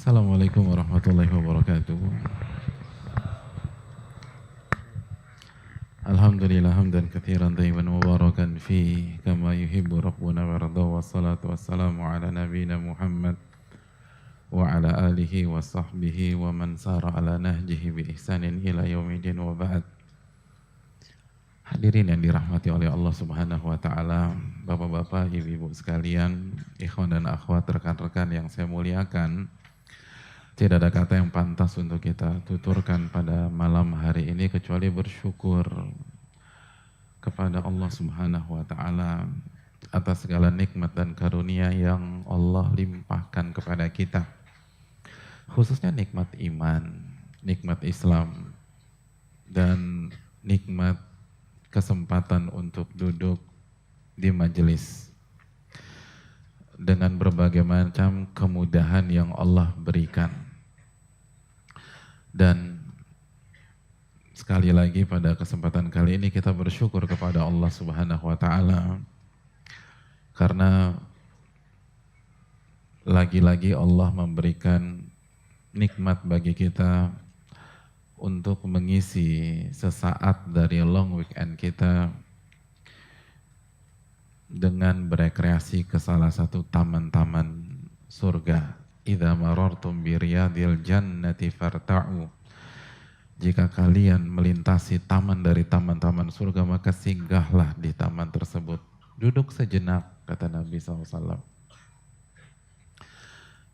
Assalamualaikum warahmatullahi wabarakatuh. Alhamdulillah hamdan katsiran tayyiban mubarakan fi kama yuhibbu rabbuna wa yarda wassalatu wassalamu ala nabiyyina Muhammad wa ala alihi wa sahbihi wa man sara ala nahjihi bi ihsanin ila yaumidin wa ba'd. Hadirin yang dirahmati oleh Allah Subhanahu wa taala, Bapak-bapak, Ibu-ibu sekalian, ikhwan dan akhwat, rekan-rekan yang saya muliakan. Tidak ada kata yang pantas untuk kita tuturkan pada malam hari ini kecuali bersyukur kepada Allah Subhanahu wa taala atas segala nikmat dan karunia yang Allah limpahkan kepada kita. Khususnya nikmat iman, nikmat Islam, dan nikmat kesempatan untuk duduk di majelis dengan berbagai macam kemudahan yang Allah berikan. Dan sekali lagi pada kesempatan kali ini kita bersyukur kepada Allah Subhanahu wa taala karena lagi-lagi Allah memberikan nikmat bagi kita untuk mengisi sesaat dari long weekend kita dengan berekreasi ke salah satu taman-taman surga. Idza marartum bi riyadil jannati farta'u. Jika kalian melintasi taman dari taman-taman surga, maka singgahlah di taman tersebut. Duduk sejenak, kata Nabi SAW.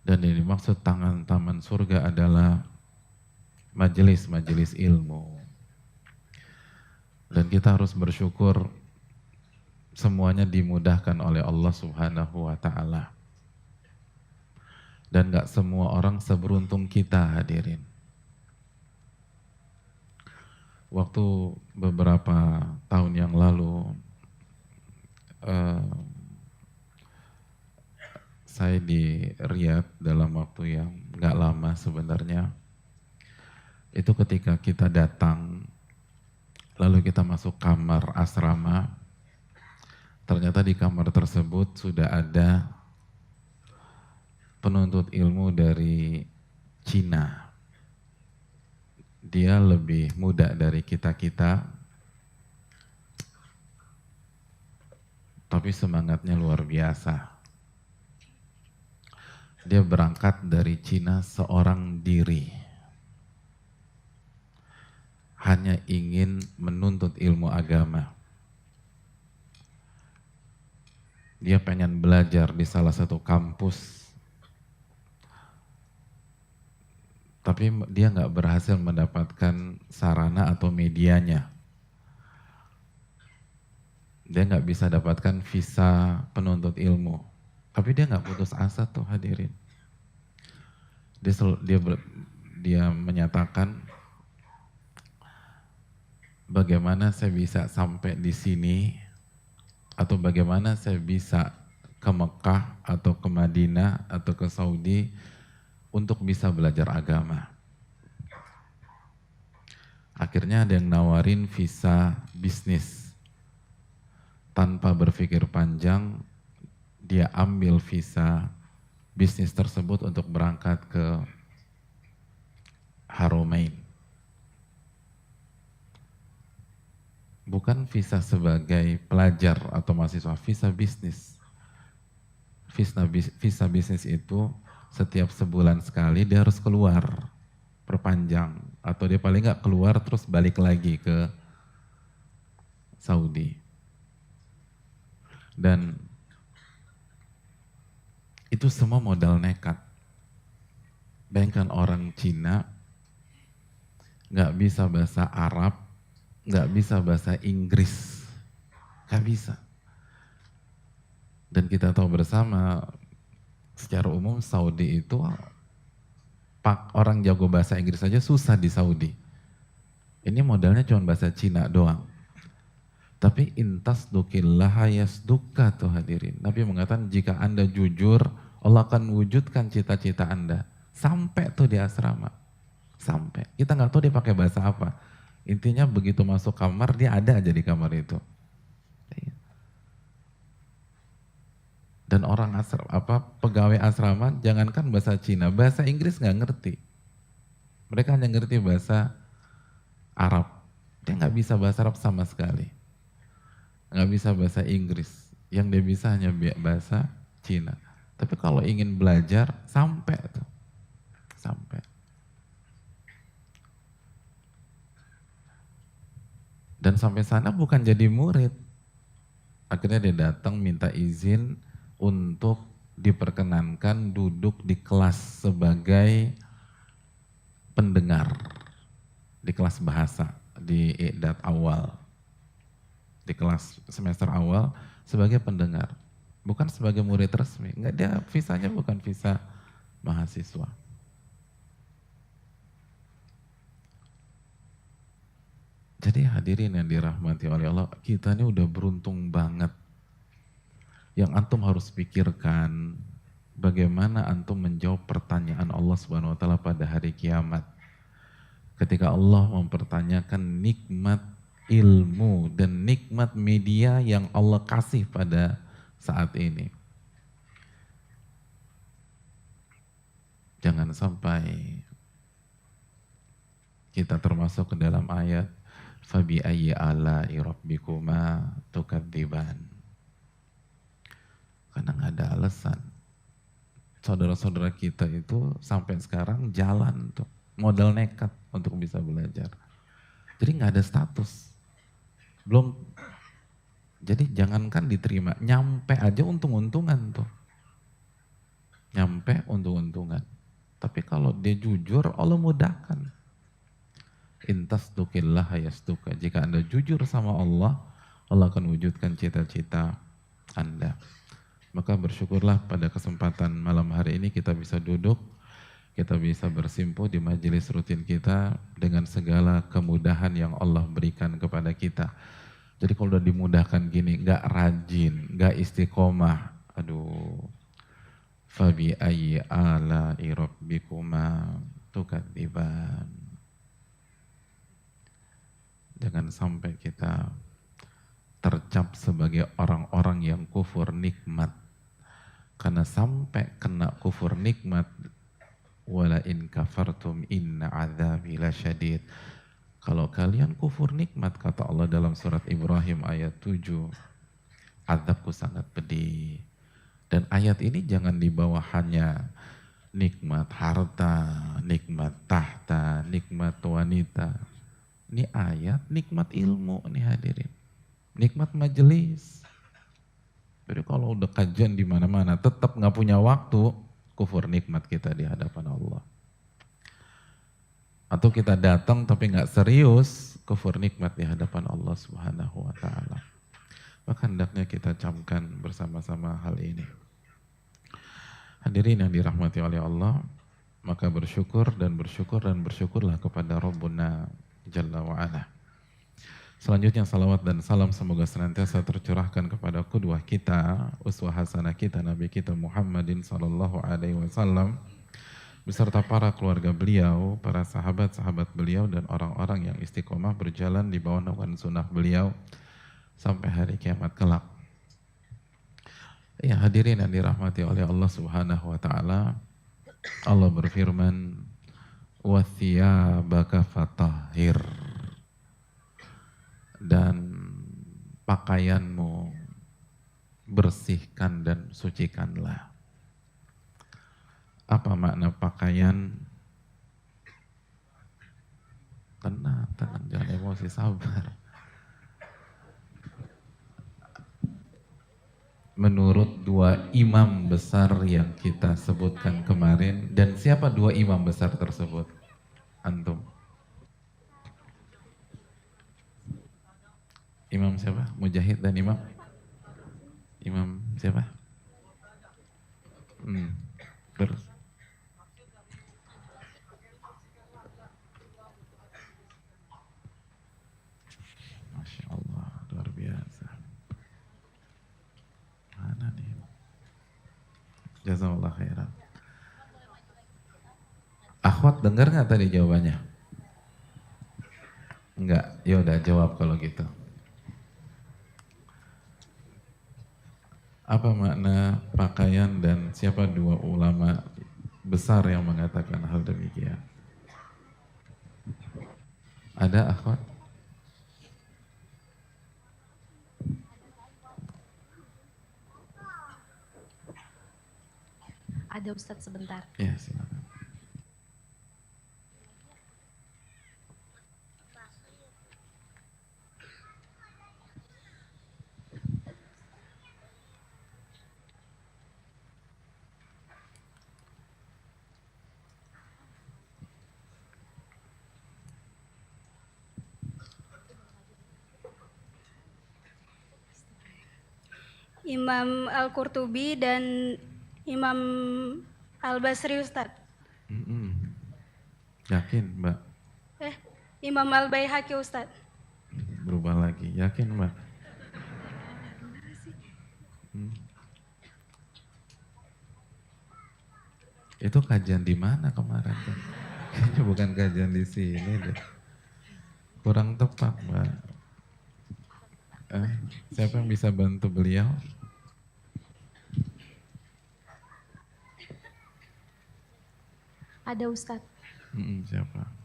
Dan yang dimaksud taman surga adalah majelis-majelis ilmu. Dan kita harus bersyukur semuanya dimudahkan oleh Allah Subhanahu wa taala. Dan gak semua orang seberuntung kita, hadirin. Waktu beberapa tahun yang lalu, saya di Riyadh dalam waktu yang gak lama sebenarnya. Itu ketika kita datang, lalu kita masuk kamar asrama, ternyata di kamar tersebut sudah ada penuntut ilmu dari Cina. Dia lebih muda dari kita-kita, tapi semangatnya luar biasa. Dia berangkat dari Cina seorang diri. Hanya ingin menuntut ilmu agama. Dia pengen belajar di salah satu kampus, tapi dia nggak berhasil mendapatkan sarana atau medianya. Dia nggak bisa dapatkan visa penuntut ilmu. Tapi dia nggak putus asa tuh, hadirin. Dia menyatakan, bagaimana saya bisa sampai di sini, atau bagaimana saya bisa ke Mekah atau ke Madinah atau ke Saudi untuk bisa belajar agama. Akhirnya ada yang nawarin visa bisnis. Tanpa berpikir panjang, dia ambil visa bisnis tersebut untuk berangkat ke Haramain. Bukan visa sebagai pelajar atau mahasiswa, visa bisnis. Visa bisnis itu setiap sebulan sekali dia harus keluar, perpanjang, atau dia paling nggak keluar terus balik lagi ke Saudi. Dan itu semua modal nekat. Bayangkan orang Cina nggak bisa bahasa Arab, nggak bisa bahasa Inggris, nggak bisa. Dan kita tahu bersama, secara umum Saudi itu orang jago bahasa Inggris saja susah di Saudi. Ini modalnya cuma bahasa Cina doang. Tapi intas dukillaha yasduka tuh, hadirin. Nabi mengatakan jika Anda jujur, Allah akan wujudkan cita-cita Anda. Sampai tuh di asrama. Sampai. Kita nggak tahu dia pakai bahasa apa. Intinya begitu masuk kamar, dia ada aja di kamar itu. Dan orang pegawai asrama, jangankan bahasa Cina, bahasa Inggris nggak ngerti. Mereka hanya ngerti bahasa Arab. Dia nggak bisa bahasa Arab sama sekali. Nggak bisa bahasa Inggris. Yang dia bisa hanya bahasa Cina. Tapi kalau ingin belajar, sampai tuh. Sampai. Dan sampai sana bukan jadi murid. Akhirnya dia datang minta izin untuk diperkenankan duduk di kelas sebagai pendengar. Di kelas bahasa, di i'dad awal. Di kelas semester awal sebagai pendengar. Bukan sebagai murid resmi. Enggak, dia visanya bukan visa mahasiswa. Jadi hadirin yang dirahmati oleh Allah, kita ini udah beruntung banget. Yang antum harus pikirkan, bagaimana antum menjawab pertanyaan Allah Subhanahu wa taala pada hari kiamat. Ketika Allah mempertanyakan nikmat ilmu dan nikmat media yang Allah kasih pada saat ini. Jangan sampai kita termasuk ke dalam ayat fabi ayyi ala'i rabbikuma tukadziban. Karena nggak ada alasan. Saudara-saudara kita itu sampai sekarang jalan tuh, modal nekat untuk bisa belajar. Jadi nggak ada status. Belum, jadi jangankan diterima, nyampe aja untung-untungan tuh. Nyampe untung-untungan. Tapi kalau dia jujur, Allah mudahkan. Intas tukillah yastuka. Jika Anda jujur sama Allah, Allah akan wujudkan cita-cita Anda. Maka bersyukurlah pada kesempatan malam hari ini kita bisa duduk, kita bisa bersimpuh di majelis rutin kita dengan segala kemudahan yang Allah berikan kepada kita. Jadi kalau udah dimudahkan gini, nggak rajin, nggak istiqomah, aduh. Fabi ayyi ala'i rabbikuma tukadziban. Jangan sampai kita tercap sebagai orang-orang yang kufur nikmat. Karena sampai kena kufur nikmat, wala in kafartum inna adzabi lasyadid. Kalau kalian kufur nikmat, kata Allah dalam surat Ibrahim ayat 7, azabku sangat pedih. Dan ayat ini jangan dibawa hanya nikmat harta, nikmat tahta, nikmat wanita. Ini ayat nikmat ilmu nih hadirin. Nikmat majelis. Jadi kalau udah kajian di mana-mana tetap nggak punya waktu, kufur nikmat kita di hadapan Allah. Atau kita datang tapi nggak serius, kufur nikmat di hadapan Allah Subhanahu wa taala. Maka hendaknya kita camkan bersama-sama hal ini. Hadirin yang dirahmati oleh Allah, maka bersyukur dan bersyukurlah kepada Rabbuna Jalla wa'ala. Selanjutnya salawat dan salam semoga senantiasa tercurahkan kepada qudwah kita, uswah hasanah kita, Nabi kita Muhammadin sallallahu alaihi wasallam, beserta para keluarga beliau, para sahabat-sahabat beliau, dan orang-orang yang istiqomah berjalan di bawah naungan sunnah beliau sampai hari kiamat kelak. Ya hadirin yang dirahmati oleh Allah Subhanahu wa taala, Allah berfirman, "Wa thiyabaka fatahhir." Dan pakaianmu bersihkan dan sucikanlah. Apa makna pakaian? Tenang, jangan emosi, sabar. Menurut dua imam besar yang kita sebutkan kemarin, dan siapa dua imam besar tersebut? Antum. Imam siapa? Mujahid dan imam? Imam siapa? Terus. Masya Allah, luar biasa. Mana nih? Jazakallah khairan. Akhwat dengar nggak tadi jawabannya? Enggak, ya udah jawab kalau gitu. Apa makna pakaian dan siapa dua ulama besar yang mengatakan hal demikian? Ada akhwat? Ada Ustadz sebentar. Ya, silakan. Imam Al-Qurtubi dan Imam Al-Basri, Ustadz. Yakin, Mbak? Imam Al-Baihaqi, Ustadz. Berubah lagi. Yakin, Mbak? Itu kajian di mana kemarin kan? Kayaknya bukan kajian di sini deh. Kurang tepat, Mbak. Siapa yang bisa bantu beliau? Ada Ustadz. Siapa?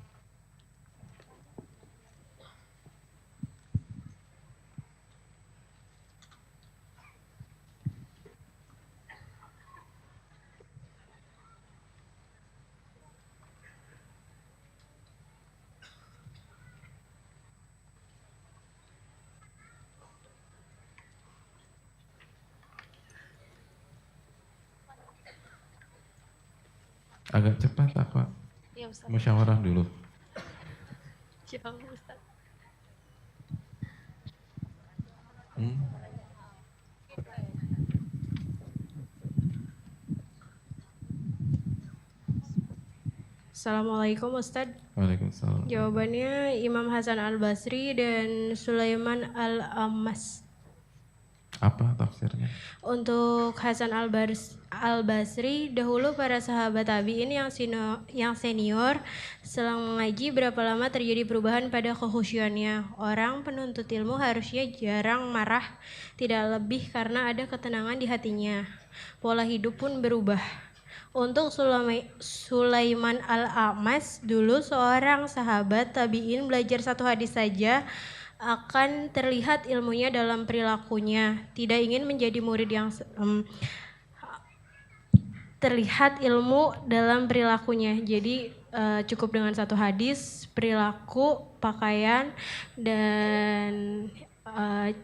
Agak cepat apa? Ya Ustadz. Musyawarah dulu. Jauh Ustadz. Assalamualaikum Ustadz. Waalaikumsalam. Jawabannya Imam Hasan Al-Basri dan Sulaiman Al-Ammas. Apa tafsirnya? Untuk Hasan Al-Basri, dahulu para sahabat tabi'in yang senior selang mengaji berapa lama terjadi perubahan pada kekhusyuannya. Orang penuntut ilmu harusnya jarang marah, tidak lebih karena ada ketenangan di hatinya. Pola hidup pun berubah. Untuk Sulaiman Al-Ammas, dulu seorang sahabat tabi'in belajar satu hadis saja akan terlihat ilmunya dalam perilakunya. Tidak ingin menjadi murid yang terlihat ilmu dalam perilakunya. Jadi cukup dengan satu hadis, perilaku, pakaian, dan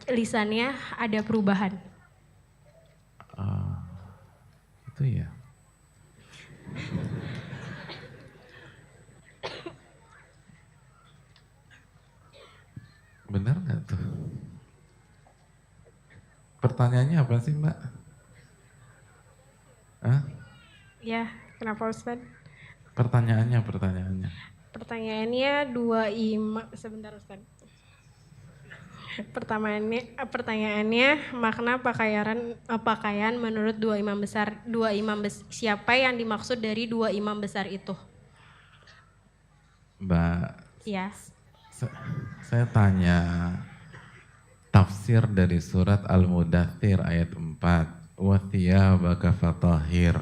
lisannya ada perubahan. Itu ya. Benar nggak tuh? Pertanyaannya apa sih, Mbak? Ya, kenapa Ustaz? Pertanyaannya. Pertanyaannya dua imam, sebentar Ustaz. Pertanyaannya makna pakaian menurut dua imam besar. Siapa yang dimaksud dari dua imam besar itu? Mbak. Ya. Saya tanya tafsir dari surat Al-Mudaththir ayat 4. Wa thiyabaka fatahhir,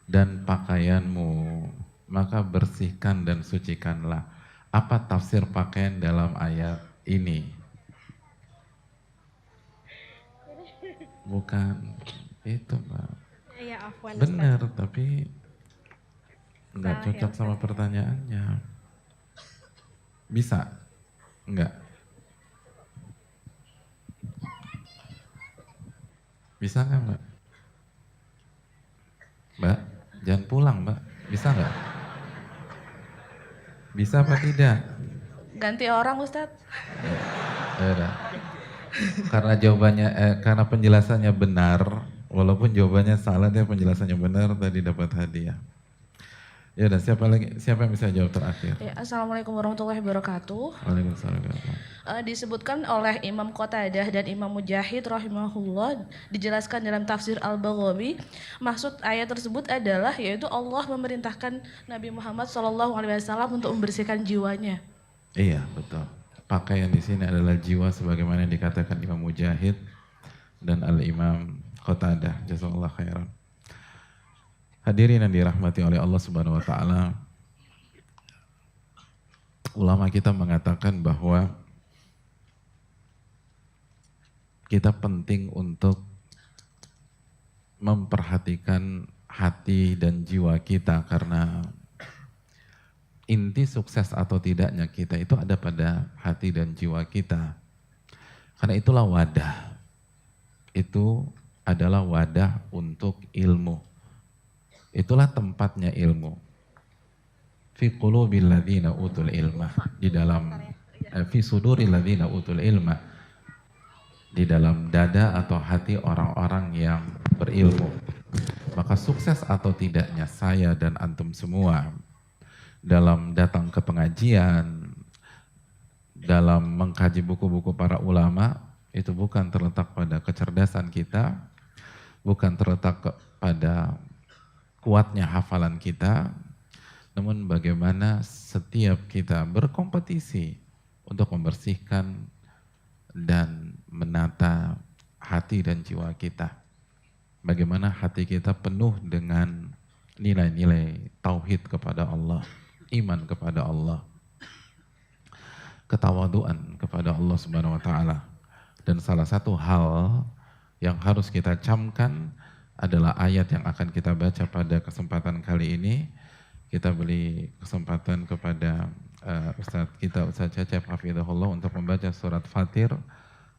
dan pakaianmu maka bersihkan dan sucikanlah. Apa tafsir pakaian dalam ayat ini? Bukan itu, Mbak. Ya, afwan. Benar, tapi nggak cocok sama pertanyaannya. Bisa? Enggak? Bisa nggak, Mbak? Mbak, jangan pulang, Mbak. Bisa nggak? Bisa apa tidak? Ganti orang, Ustadz. Ya, karena jawabannya, karena penjelasannya benar, walaupun jawabannya salah, dia penjelasannya benar, tadi dapat hadiah. Ya udah, siapa yang bisa jawab terakhir? Ya, Assalamualaikum warahmatullahi wabarakatuh. Waalaikumsalam. Disebutkan oleh Imam Qatadah dan Imam Mujahid rahimahullah, dijelaskan dalam tafsir Al-Baghawi, maksud ayat tersebut adalah yaitu Allah memerintahkan Nabi Muhammad SAW untuk membersihkan jiwanya. Iya, betul. Pakaian di sini adalah jiwa sebagaimana yang dikatakan Imam Mujahid dan Al-Imam Qatadah, jazakallahu khairan. Hadirin yang dirahmati oleh Allah Subhanahu wa taala, ulama kita mengatakan bahwa kita penting untuk memperhatikan hati dan jiwa kita, karena inti sukses atau tidaknya kita itu ada pada hati dan jiwa kita. Karena itulah wadah. Itu adalah wadah untuk ilmu. Itulah tempatnya ilmu. Fi qulubil ladzina utul ilma, di dalam fi suduril ladzina utul ilma, di dalam dada atau hati orang-orang yang berilmu. Maka sukses atau tidaknya saya dan antum semua dalam datang ke pengajian, dalam mengkaji buku-buku para ulama, itu bukan terletak pada kecerdasan kita, bukan terletak pada kuatnya hafalan kita, namun bagaimana setiap kita berkompetisi untuk membersihkan dan menata hati dan jiwa kita. Bagaimana hati kita penuh dengan nilai-nilai tauhid kepada Allah, iman kepada Allah, ketawaduan kepada Allah Subhanahu wa taala. Dan salah satu hal yang harus kita camkan adalah ayat yang akan kita baca pada kesempatan kali ini. Kita beri kesempatan kepada Ustadz kita, Ustadz Cecep Hafizahullah, untuk membaca surat Fatir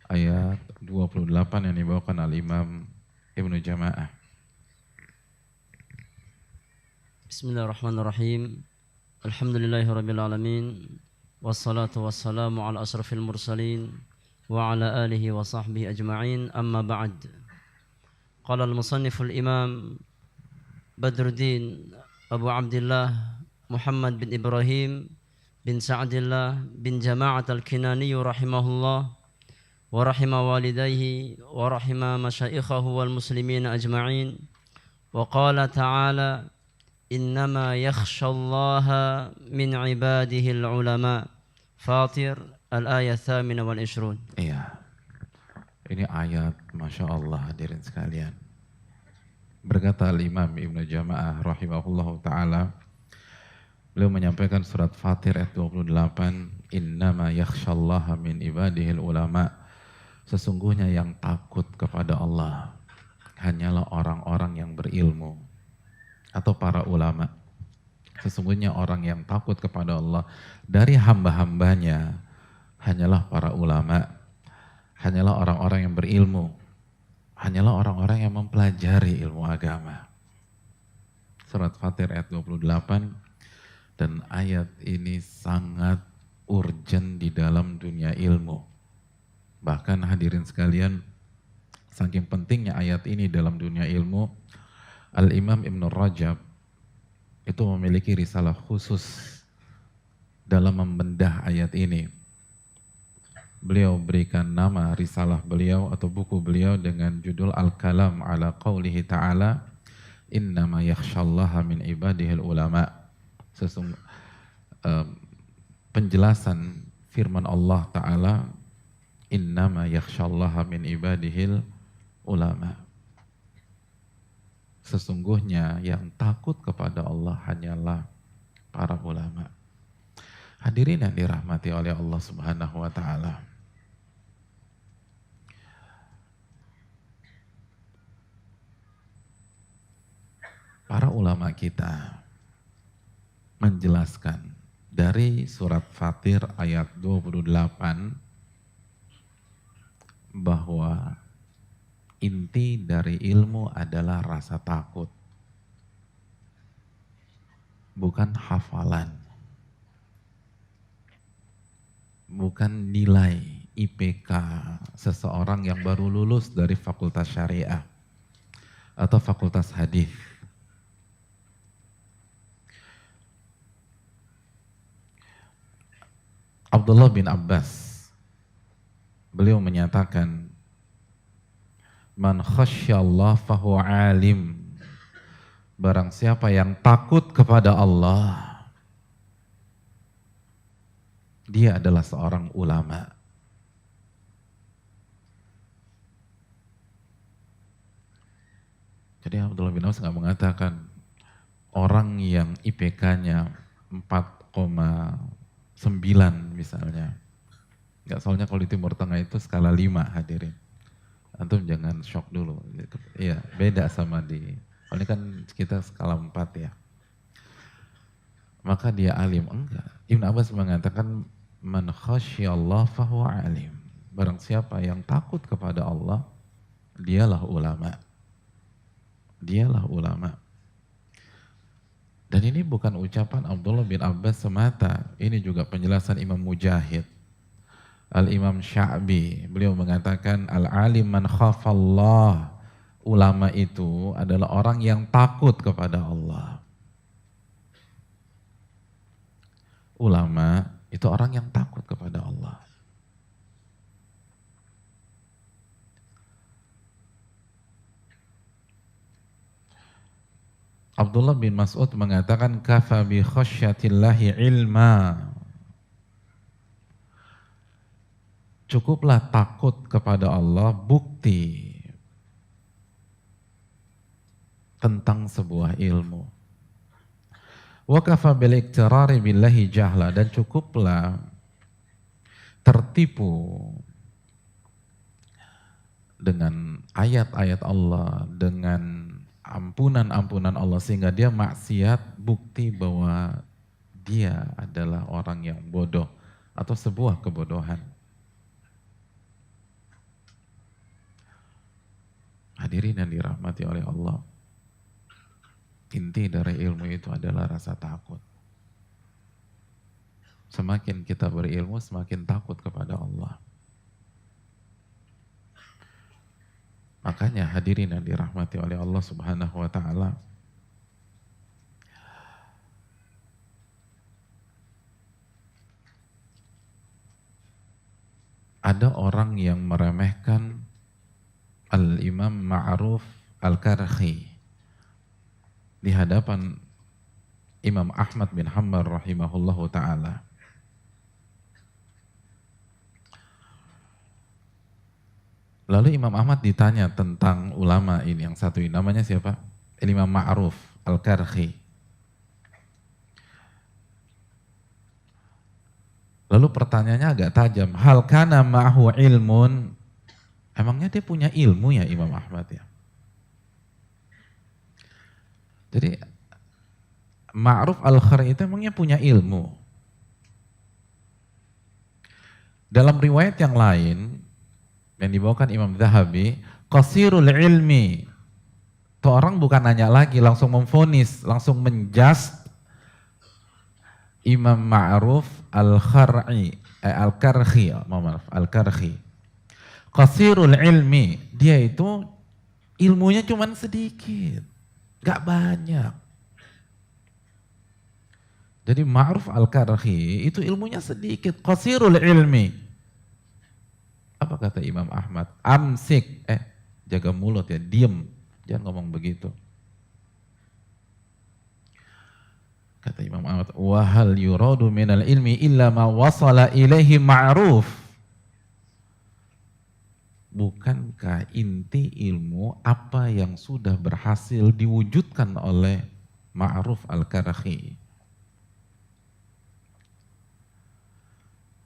ayat 28 yang dibawakan Al-Imam Ibnu Jama'ah. Bismillahirrahmanirrahim. Alhamdulillahirabbil alamin. Wassalatu wassalamu ala asrafil mursalin wa ala alihi wa sahbihi ajma'in. Amma ba'd. Qala al-musanniful imam Badruddin Abu Abdullah Muhammad bin Ibrahim bin Sa'dillah bin Jama'at al-Kinani rahimahullah wa rahima walidayhi wa rahima masyaikhahu wal muslimin ajma'in. Wa qala ta'ala innama yakhshallaha min ibadihil ulama. Fatir al-ayat thamina wal ishrun. Iya, ini ayat Masya Allah hadirin sekalian. Berkata Imam Ibnu Jama'ah rahimahullahu ta'ala, beliau menyampaikan surat Fatir ayat 28, innama yakhshallaha min ibadihil ulama. Sesungguhnya yang takut kepada Allah hanyalah orang-orang yang berilmu atau para ulama. Sesungguhnya orang yang takut kepada Allah dari hamba-hambanya hanyalah para ulama, hanyalah orang-orang yang berilmu, hanyalah orang-orang yang mempelajari ilmu agama. Surat Fatir ayat 28, dan ayat ini sangat urgent di dalam dunia ilmu. Bahkan hadirin sekalian, saking pentingnya ayat ini dalam dunia ilmu, Al-Imam Ibn Rajab itu memiliki risalah khusus dalam membedah ayat ini. Beliau berikan nama risalah beliau atau buku beliau dengan judul Al-Kalam ala qawlihi ta'ala innama yakhshallaha min ibadihil ulama. Penjelasan firman Allah Ta'ala, innama yakhshallaha min ibadihil ulama. Sesungguhnya yang takut kepada Allah hanyalah para ulama. Hadirin yang dirahmati oleh Allah Subhanahu wa taala. Para ulama kita menjelaskan dari surat Fatir ayat 28 bahwa inti dari ilmu adalah rasa takut, bukan hafalan, bukan nilai IPK seseorang yang baru lulus dari fakultas syariah atau fakultas hadis. Abdullah bin Abbas, beliau menyatakan, man khasyallah fahuwa alim. Barang siapa yang takut kepada Allah, dia adalah seorang ulama. Jadi Abdullah bin Abbas nggak mengatakan orang yang IPK-nya 4,9 misalnya. Nggak, soalnya kalau di Timur Tengah itu skala 5 hadirin. Antum jangan shock dulu. Iya, beda sama ini kan kita skala 4 ya. Maka dia alim. Enggak. Ibn Abbas mengatakan man khasyallah fahuwa alim. Barang siapa yang takut kepada Allah, dialah ulama. Dialah ulama. Dan ini bukan ucapan Abdullah bin Abbas semata. Ini juga penjelasan Imam Mujahid. Al-Imam Sya'bi, beliau mengatakan al-alim man khafallah. Ulama itu adalah orang yang takut kepada Allah. Ulama itu orang yang takut kepada Allah. Abdullah bin Mas'ud mengatakan kafa bi khasyatillahi ilma. Cukuplah takut kepada Allah bukti tentang sebuah ilmu. Wa kafa bil iktirari billahi jahla, dan cukuplah tertipu dengan ayat-ayat Allah, dengan ampunan-ampunan Allah sehingga dia maksiat, bukti bahwa dia adalah orang yang bodoh atau sebuah kebodohan. Hadirin yang dirahmati oleh Allah, inti dari ilmu itu adalah rasa takut. Semakin kita berilmu, semakin takut kepada Allah. Makanya hadirin yang dirahmati oleh Allah Subhanahu wa ta'ala, ada orang yang meremehkan Al-Imam Ma'ruf Al-Karhi di hadapan Imam Ahmad bin Hanbal rahimahullahu ta'ala. Lalu Imam Ahmad ditanya tentang ulama ini, yang satu ini namanya siapa? Imam Ma'ruf Al-Karhi. Lalu pertanyaannya agak tajam, hal kana ma'hu ilmun? Emangnya dia punya ilmu ya Imam Ahmad ya? Jadi Ma'ruf Al-Karhi itu emangnya punya ilmu? Dalam riwayat yang lain yang dibawakan Imam Zahabi, qasirul ilmi. Tuh orang bukan nanya lagi, langsung memvonis, langsung menjust Imam Ma'ruf Al-Karhi, Al-Karhi. Qasirul ilmi, dia itu ilmunya cuman sedikit, gak banyak. Jadi Ma'ruf Al-Karhi itu ilmunya sedikit, qasirul ilmi. Apa kata Imam Ahmad? Amsik, jaga mulut ya, diem, jangan ngomong begitu. Kata Imam Ahmad, wa hal yuradu minal ilmi illa ma wasala ilaihi ma'ruf. Bukankah inti ilmu apa yang sudah berhasil diwujudkan oleh Ma'ruf Al-Karhi?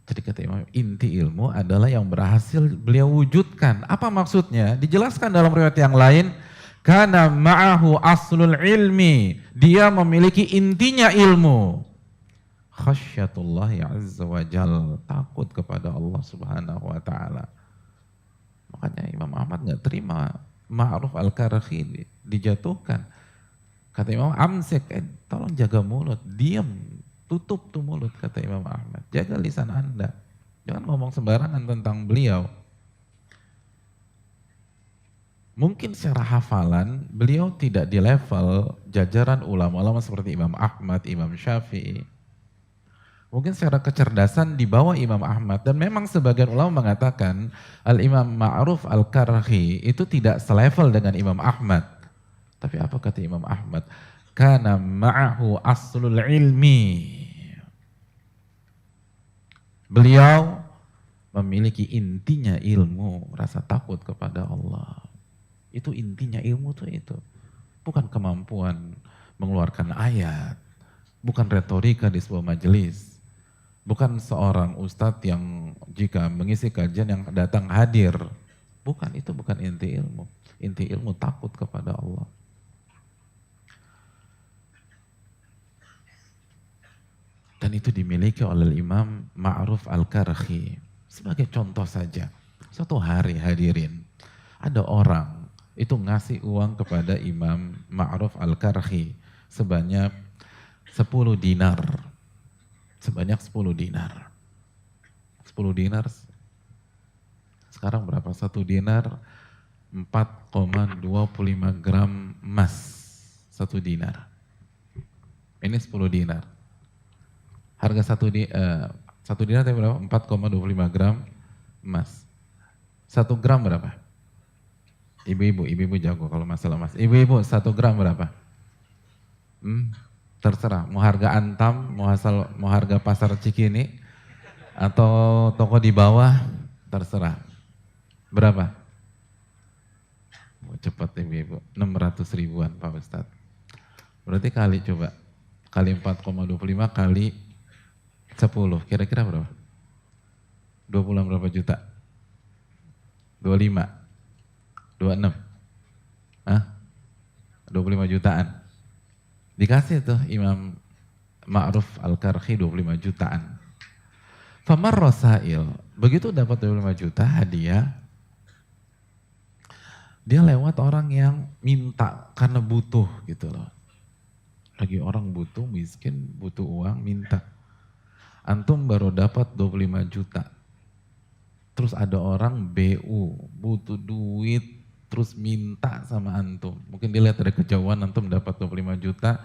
Jadi kata Imam, inti ilmu adalah yang berhasil beliau wujudkan. Apa maksudnya? Dijelaskan dalam riwayat yang lain, kana ma'ahu aslul ilmi, dia memiliki intinya ilmu. Khasyatullahi azza wa jal, takut kepada Allah Subhanahu wa ta'ala. Makanya Imam Ahmad nggak terima Ma'ruf Al-Karhi dijatuhkan. Kata Imam, amsik, tolong jaga mulut, diam. Tutup tuh mulut, kata Imam Ahmad. Jaga lisan Anda. Jangan ngomong sembarangan tentang beliau. Mungkin secara hafalan, beliau tidak di level jajaran ulama-ulama seperti Imam Ahmad, Imam Syafi'i. Mungkin secara kecerdasan di bawah Imam Ahmad. Dan memang sebagian ulama mengatakan Al-Imam Ma'ruf Al-Karhi itu tidak selevel dengan Imam Ahmad. Tapi apa kata Imam Ahmad? Kana ma'ahu aslul ilmi. Beliau memiliki intinya ilmu, rasa takut kepada Allah. Itu intinya ilmu tuh itu. bukan kemampuan mengeluarkan ayat, bukan retorika di sebuah majelis, bukan seorang ustadz yang jika mengisi kajian yang datang hadir. Bukan, itu bukan inti ilmu. Inti ilmu takut kepada Allah. Dan itu dimiliki oleh Imam Ma'ruf Al-Karhi. Sebagai contoh saja, suatu hari hadirin, ada orang itu ngasih uang kepada Imam Ma'ruf Al-Karhi sebanyak 10 dinar. Sebanyak 10 dinar. 10 dinar, sekarang berapa? 1 dinar 4,25 gram emas. 1 dinar. Ini 10 dinar. Harga 1 dinar itu berapa? 4,25 gram emas. 1 gram berapa? Ibu-ibu jago kalau masalah emas. Ibu-ibu 1 gram berapa? Terserah, mau harga Antam, mau harga pasar Cikini, atau toko di bawah, terserah. Berapa? Cepat ibu-ibu, 600 ribuan Pak Ustadz. Berarti kali coba, kali 4,25 kali 10, kira-kira berapa? 20 berapa juta? 25? 26? Hah? 25 jutaan. Dikasih tuh Imam Ma'ruf Al-Karhi 25 jutaan. Famar Rosail, begitu dapat 25 juta hadiah, dia lewat orang yang minta karena butuh gitu loh. Lagi orang butuh, miskin, butuh uang, minta. Antum baru dapat 25 juta. Terus ada orang BU, butuh duit, terus minta sama antum. Mungkin dilihat dari kejauhan antum dapat 25 juta,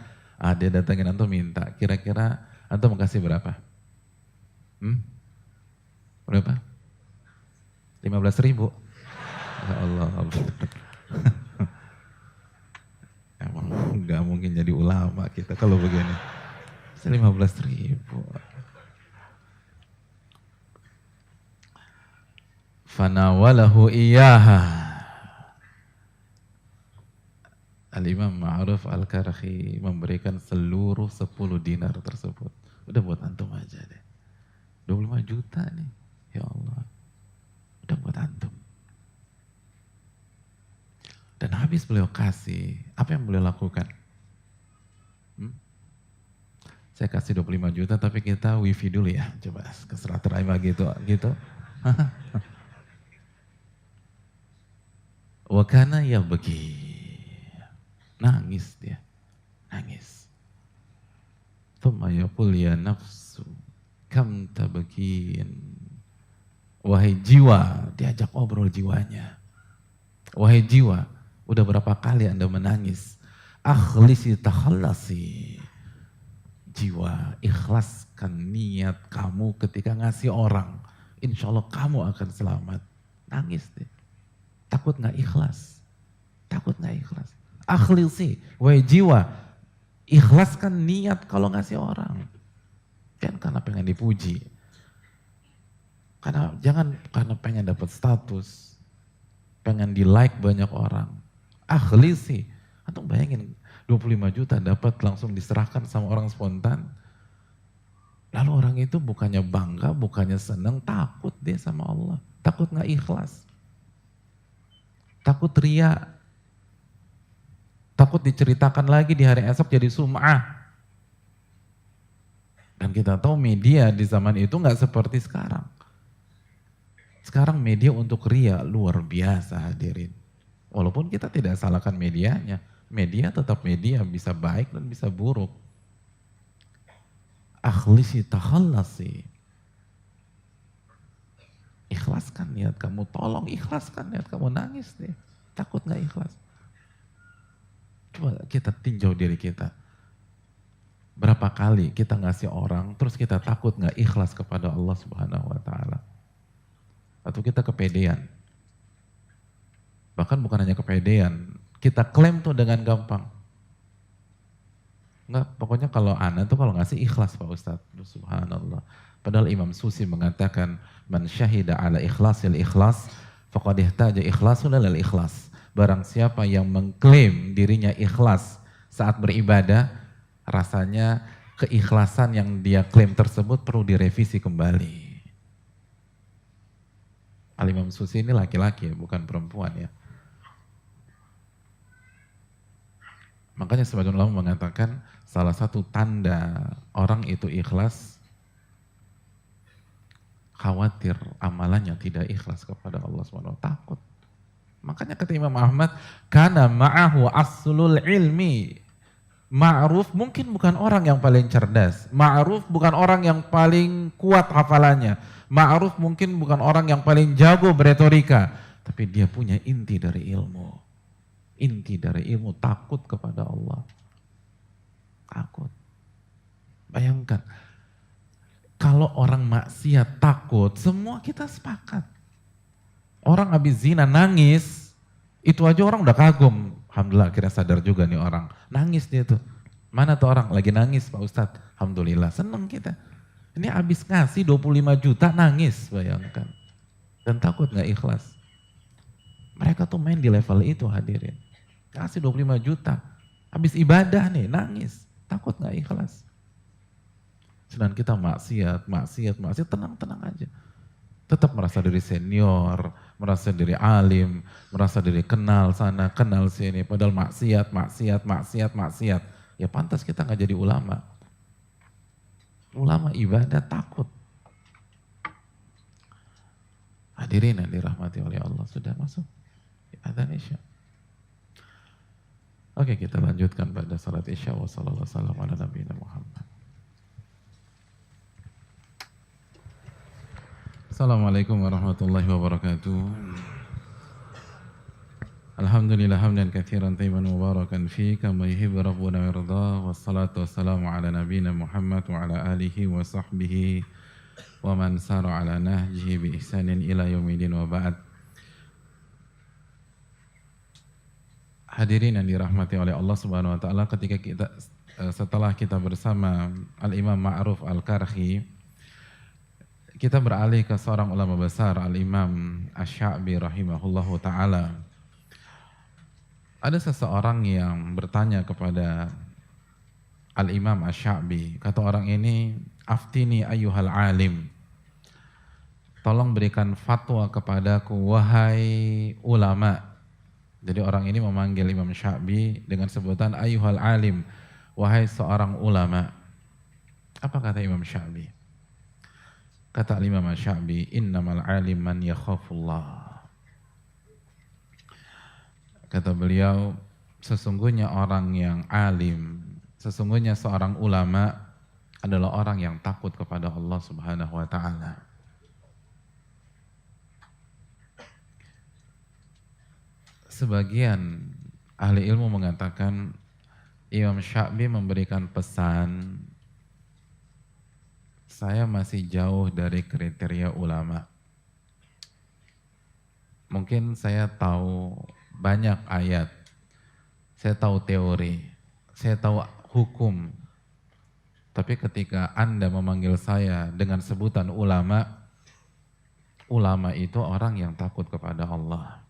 dia datangin antum minta. Kira-kira antum kasih berapa? Berapa? 15 ribu? Ya Allah. Emang nggak mungkin jadi ulama kita kalau begini. 15 ribu. Fanawalahu iyaha. Al-Imam Ma'ruf Al-Karhi memberikan seluruh 10 dinar tersebut. Udah buat antum aja deh. 25 juta nih. Ya Allah. Udah buat antum. Dan habis beliau kasih, apa yang beliau lakukan? Saya kasih 25 juta tapi kita wifi dulu ya. Coba keserah terima gitu. Wakana ya bagi. Nangis dia. Nangis. Thumma yaqul ya nafsu kam tabkin. Wahai jiwa, diajak obrol jiwanya. Wahai jiwa, udah berapa kali Anda menangis? Akhlisi takhallasi. Jiwa, ikhlaskan niat kamu ketika ngasih orang. Insya Allah kamu akan selamat. Nangis deh. Takut gak ikhlas? Takut gak ikhlas? Akhlisi, wahai jiwa, ikhlaskan niat kalau ngasih orang. Kan karena pengen dipuji. Jangan karena pengen dapat status. Pengen di like banyak orang. Akhlisi. Antum bayangin 25 juta dapat langsung diserahkan sama orang spontan. Lalu orang itu bukannya bangga, bukannya senang, takut dia sama Allah. Takut gak ikhlas. Takut ria. Takut diceritakan lagi di hari esok jadi sum'ah. Dan kita tahu media di zaman itu gak seperti sekarang. Sekarang media untuk ria luar biasa hadirin. Walaupun kita tidak salahkan medianya. Media tetap media, bisa baik dan bisa buruk. Akhlisi takhallasi. Ikhlaskan niat kamu, tolong ikhlaskan niat kamu, nangis deh. Takut gak ikhlas? Coba kita tinjau diri kita. Berapa kali kita ngasih orang, terus kita takut gak ikhlas kepada Allah Subhanahu wa ta'ala. Atau kita kepedean. Bahkan bukan hanya kepedean, kita klaim tuh dengan gampang. Enggak, pokoknya kalau ana tuh kalau ngasih ikhlas Pak Ustadz. Subhanallah. Padahal Imam Susi mengatakan, man syahida ala ikhlasil ikhlas, faqad ihtaja ikhlasun lil ikhlas. Barang siapa yang mengklaim dirinya ikhlas saat beribadah, rasanya keikhlasan yang dia klaim tersebut perlu direvisi kembali. Al-Imam Susi ini laki-laki, bukan perempuan ya. Makanya sebagian ulama mengatakan salah satu tanda orang itu ikhlas, khawatir amalannya tidak ikhlas kepada Allah SWT, takut. Makanya kata Imam Ahmad, kana ma'ahu aslul ilmi. Ma'ruf mungkin bukan orang yang paling cerdas. Ma'ruf bukan orang yang paling kuat hafalannya. Ma'ruf mungkin bukan orang yang paling jago beretorika. Tapi dia punya inti dari ilmu. Inti dari ilmu, takut kepada Allah. Takut. Bayangkan, kalau orang maksiat takut, semua kita sepakat. Orang habis zina nangis, itu aja orang udah kagum. Alhamdulillah akhirnya sadar juga nih orang. Nangis dia tuh. Mana tuh orang? Lagi nangis Pak Ustadz. Alhamdulillah, seneng kita. Ini habis ngasih 25 juta nangis, bayangkan. Dan takut gak ikhlas. Mereka tuh main di level itu hadirin. Kasih 25 juta. Habis ibadah nih, nangis. Takut gak ikhlas. Sedangkan kita maksiat, tenang-tenang aja. Tetap merasa diri senior, merasa diri alim, merasa diri kenal sana, kenal sini. Padahal maksiat. Ya pantas kita nggak jadi ulama. Ulama ibadah takut. Hadirin yang dirahmati oleh Allah, sudah masuk adzan Isya. Oke, kita lanjutkan pada salat Isya. Wassalamualaikum warahmatullahi wabarakatuh. Assalamualaikum warahmatullahi wabarakatuh. Alhamdulillah hamdan katsiran tayyiban mubarakan fi kama yuhibbu rabbuna wa yarda. Wassalatu wassalamu ala nabiyyina Muhammad wa ala alihi wa sahbihi wa man sara ala nahjihi bi ihsanin ila yaumil wa ba'd. Hadirin yang dirahmati oleh Allah Subhanahu wa taala, setelah kita bersama Al-Imam Ma'ruf Al-Karhi, kita beralih ke seorang ulama besar, Al-Imam Asy-Sya'bi rahimahullahu ta'ala. Ada seseorang yang bertanya kepada Al-Imam Asy-Sya'bi. Kata orang ini, aftini ayyuhal alim. Tolong berikan fatwa kepadaku, wahai ulama. Jadi orang ini memanggil Imam Sya'bi dengan sebutan ayyuhal alim. Wahai seorang ulama. Apa kata Imam Sya'bi? Kata Imam Asy-Sya'bi, innamal alim man yakhafullah. Kata beliau, sesungguhnya orang yang alim, sesungguhnya seorang ulama adalah orang yang takut kepada Allah Subhanahu wa taala. Sebagian ahli ilmu mengatakan Imam Sya'bi memberikan pesan, saya masih jauh dari kriteria ulama. Mungkin saya tahu banyak ayat, saya tahu teori, saya tahu hukum. Tapi ketika Anda memanggil saya dengan sebutan ulama, ulama itu orang yang takut kepada Allah.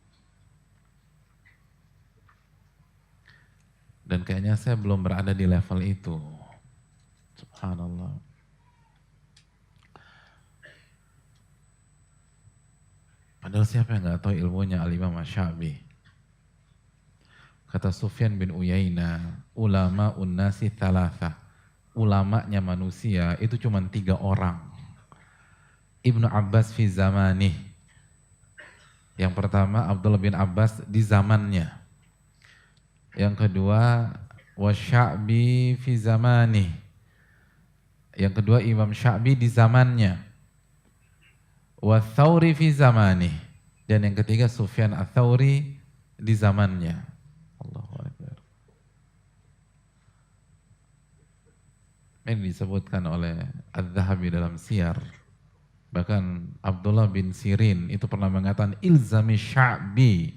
Dan kayaknya saya belum berada di level itu. Subhanallah. Padahal siapa yang gak tahu ilmunya Al-Imam Asy-Sya'bi. Kata Sufyan bin Uyainah, ulama unnasi thalatha. Ulamanya manusia itu cuma 3 orang. Ibnu Abbas fi zamanih. Yang pertama Abdullah bin Abbas di zamannya. Yang kedua Wasya'bi fi zamanih. Yang kedua Imam Sya'bi di zamannya. Wa Thawri fi zamani, dan yang ketiga Sufyan Ats-Tsauri di zamannya. Allahu Akbar. Ini disebutkan oleh Adz-Dzahabi dalam Siyar. Bahkan Abdullah bin Sirin itu pernah mengatakan ilzami Sya'bi.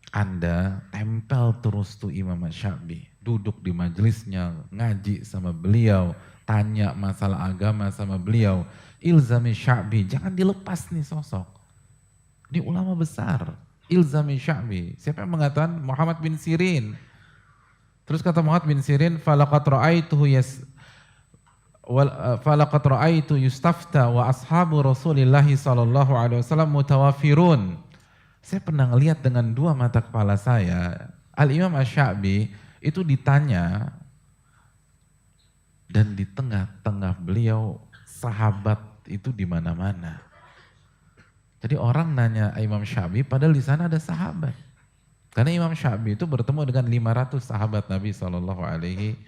Anda tempel terus tuh Imam Sya'bi, duduk di majelisnya, ngaji sama beliau, tanya masalah agama sama beliau. Ilzami Sya'bi, jangan dilepas nih sosok. Ini ulama besar. ilzami sya'bi. Siapa yang mengatakan? Muhammad bin Sirin. Terus kata Muhammad bin Sirin, falaqad ra'aitu yustafta wa ashabu Rasulillahi sallallahu alaihi wasallam mutawafirun. Saya pernah ngelihat dengan dua mata kepala saya, Al-Imam Asy-Sya'bi itu ditanya dan di tengah-tengah beliau sahabat itu di mana-mana. Jadi orang nanya Imam Sya'bi padahal di sana ada sahabat. Karena Imam Sya'bi itu bertemu dengan 500 sahabat Nabi sallallahu alaihi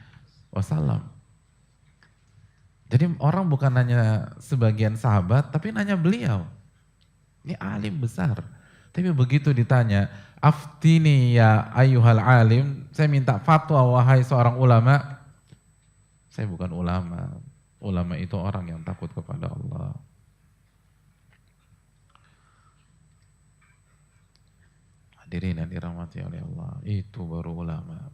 wasallam. Jadi orang bukan nanya sebagian sahabat, tapi nanya beliau. Ini alim besar. Tapi begitu ditanya, aftini ya ayyuhal alim, saya minta fatwa wahai seorang ulama. Saya bukan ulama. Ulama itu orang yang takut kepada Allah. Hadirin yang dirahmati oleh Allah, itu baru ulama.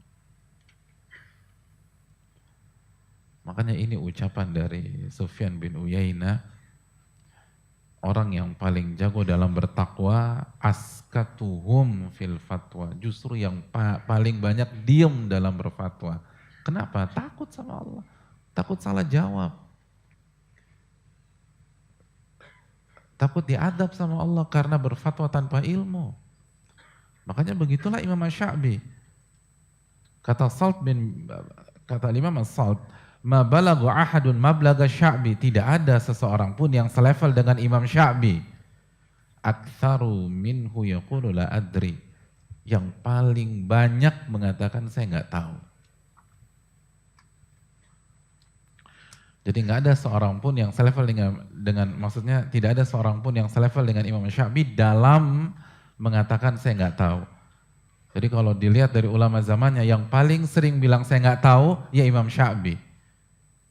Makanya ini ucapan dari Sufyan bin Uyainah, orang yang paling jago dalam bertakwa, askatuhum fil fatwa, justru yang paling banyak diam dalam berfatwa. Kenapa? Takut sama Allah, takut salah jawab, takut diadab sama Allah karena berfatwa tanpa ilmu. Makanya begitulah Imam Asy-Sya'bi. Kata Imam As-Salt, ma balagha ahadun mablaga Sya'bi, tidak ada seseorang pun yang selevel dengan Imam Sya'bi. Aktsaru minhu yaqulu la adri, yang paling banyak mengatakan saya enggak tahu. Jadi enggak ada seorang pun yang selevel dengan maksudnya tidak ada seorang pun yang selevel dengan Imam Sya'bi dalam mengatakan saya enggak tahu. Jadi kalau dilihat dari ulama zamannya yang paling sering bilang saya enggak tahu ya Imam Sya'bi.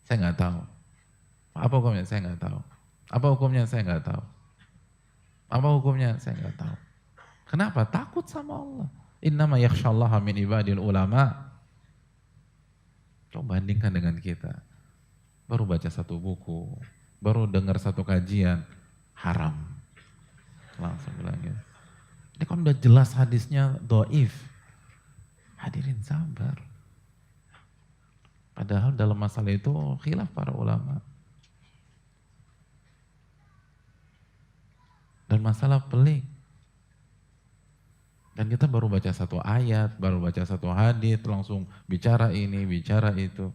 Saya nggak tahu. Apa hukumnya? Saya nggak tahu. Apa hukumnya? Saya nggak tahu. Apa hukumnya? Saya nggak tahu. Kenapa? Takut sama Allah. Innama yakhshallaha min ibadil ulama. Coba bandingkan dengan kita. Baru baca satu buku, baru dengar satu kajian, haram. Langsung bilang gitu. Ini kan udah jelas hadisnya dhaif. Hadirin sabar. Padahal dalam masalah itu khilaf para ulama. Dan masalah pelik. Dan kita baru baca satu ayat, baru baca satu hadis, langsung bicara ini, bicara itu.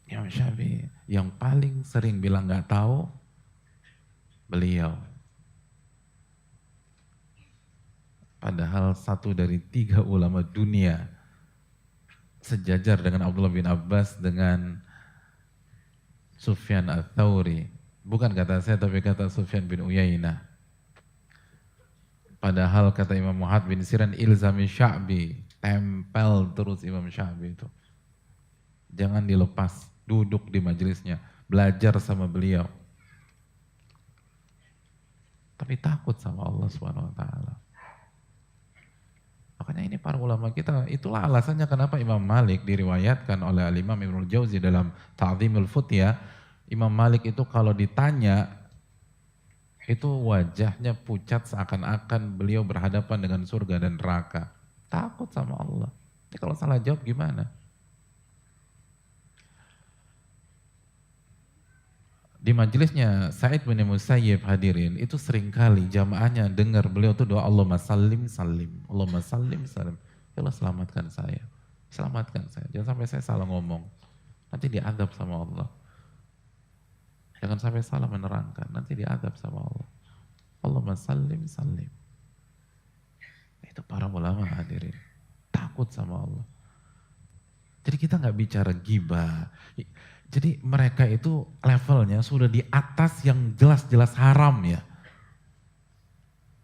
Imam Sya'bi yang paling sering bilang nggak tahu, beliau. Padahal satu dari 3 ulama dunia, sejajar dengan Abdullah bin Abbas, dengan Sufyan Ats-Tsauri. Bukan kata saya, tapi kata Sufyan bin Uyainah. Padahal kata Imam Muhammad bin Sirin, ilzami Sya'bi, tempel terus Imam Sya'bi itu. Jangan dilepas, duduk di majelisnya, belajar sama beliau. Tapi takut sama Allah Subhanahu wa taala. Makanya ini para ulama kita, itulah alasannya kenapa Imam Malik diriwayatkan oleh Al-Imam Ibnul Jauzi dalam Ta'dhimul Futyah. Imam Malik itu kalau ditanya, itu wajahnya pucat seakan-akan beliau berhadapan dengan surga dan neraka. Takut sama Allah. Ini kalau salah jawab gimana? Di majelisnya Sa'id bin Musayyib, hadirin, itu seringkali jamaahnya dengar beliau tuh doa Allahumma sallim sallim, Allahumma sallim sallim. Ya Allah selamatkan saya, selamatkan saya. Jangan sampai saya salah ngomong, nanti diadab sama Allah. Jangan sampai salah menerangkan, nanti diadab sama Allah. Allahumma sallim sallim. Itu para ulama, hadirin, takut sama Allah. Jadi kita nggak bicara ghibah. Jadi mereka itu levelnya sudah di atas yang jelas-jelas haram ya.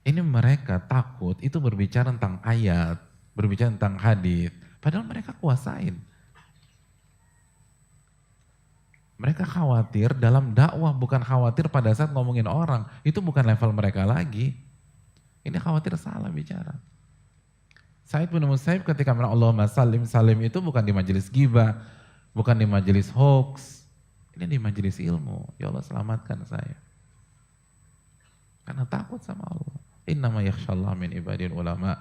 Ini mereka takut itu berbicara tentang ayat, berbicara tentang hadis, padahal mereka kuasain. Mereka khawatir dalam dakwah, bukan khawatir pada saat ngomongin orang. Itu bukan level mereka lagi. Ini khawatir salah bicara. Sa'id bin Musayyib ketika bilang Allahumma sallim salim itu bukan di majelis ghibah, bukan di majelis hoax, ini di majelis ilmu. Ya Allah selamatkan saya. Karena takut sama Allah. Innama yakhshallah min ibadil ulama.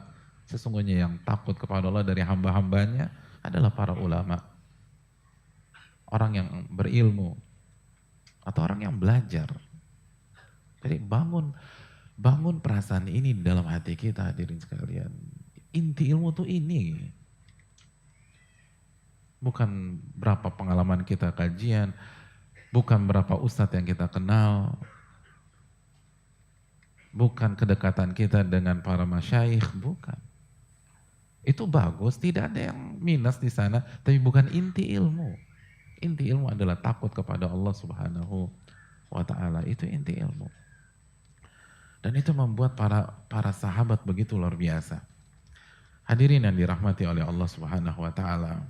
Sesungguhnya yang takut kepada Allah dari hamba-hambanya adalah para ulama. Orang yang berilmu atau orang yang belajar. Jadi bangun perasaan ini di dalam hati kita, hadirin sekalian. Inti ilmu tuh ini. Bukan berapa pengalaman kita kajian, bukan berapa ustadz yang kita kenal, bukan kedekatan kita dengan para masyayikh, bukan. Itu bagus, tidak ada yang minus di sana, tapi bukan inti ilmu. Inti ilmu adalah takut kepada Allah Subhanahu wa Ta'ala. Itu inti ilmu. Dan itu membuat para sahabat begitu luar biasa. Hadirin yang dirahmati oleh Allah Subhanahu wa Ta'ala.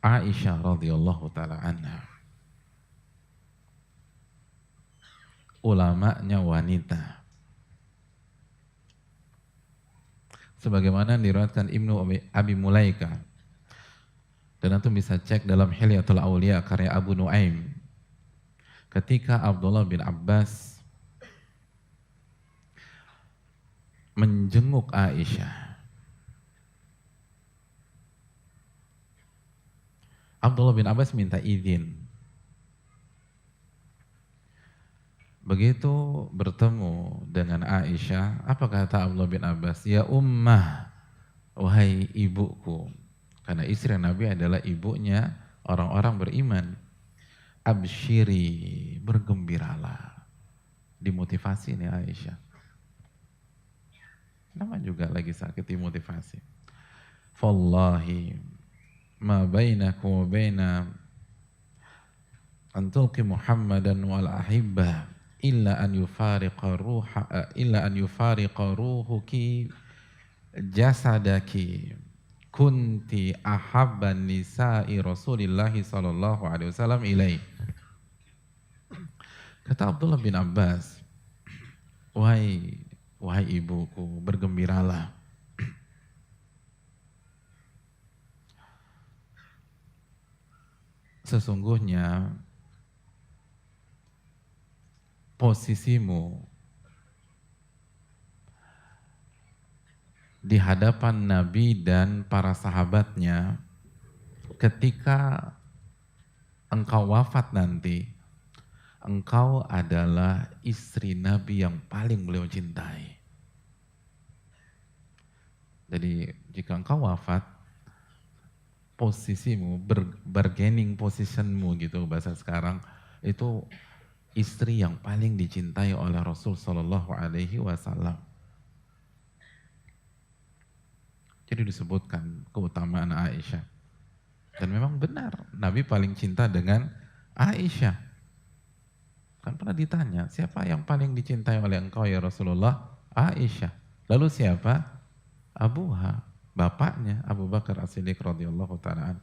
Aisyah radhiyallahu ta'ala anha, ulamanya wanita, sebagaimana diriwayatkan Ibnu Abi Mulaika, dan antum bisa cek dalam Hilyatul Auliya karya Abu Nuaim, ketika Abdullah bin Abbas menjenguk Aisyah, Abdullah bin Abbas minta izin. Begitu bertemu dengan Aisyah, apa kata Abdullah bin Abbas? Ya ummah, wahai ibuku. Karena istri Nabi adalah ibunya orang-orang beriman. Absyiri, bergembiralah. Dimotivasi nih Aisyah. Nama juga lagi sakit, dimotivasi. Fallahi ma bainakum wa baina an tulqi Muhammadan wal ahibbah illa an yufariqa ruhuki jasadaki kunti ahabban nisa'i Rasulillahi sallallahu alaihi wasallam ilaih. Kata Abdullah bin Abbas, wahai ibuku, bergembiralah. Sesungguhnya posisimu di hadapan Nabi dan para sahabatnya ketika engkau wafat nanti, engkau adalah istri Nabi yang paling beliau cintai. Jadi jika engkau wafat, posisimu, bargaining positionmu gitu bahasa sekarang, itu istri yang paling dicintai oleh Rasul Sallallahu Alaihi Wasallam. Jadi disebutkan keutamaan Aisyah. Dan memang benar, Nabi paling cinta dengan Aisyah. Kan pernah ditanya, siapa yang paling dicintai oleh engkau ya Rasulullah? Aisyah. Lalu siapa? Abuha, bapaknya Abu Bakar As-Siddiq radhiyallahu ta'ala.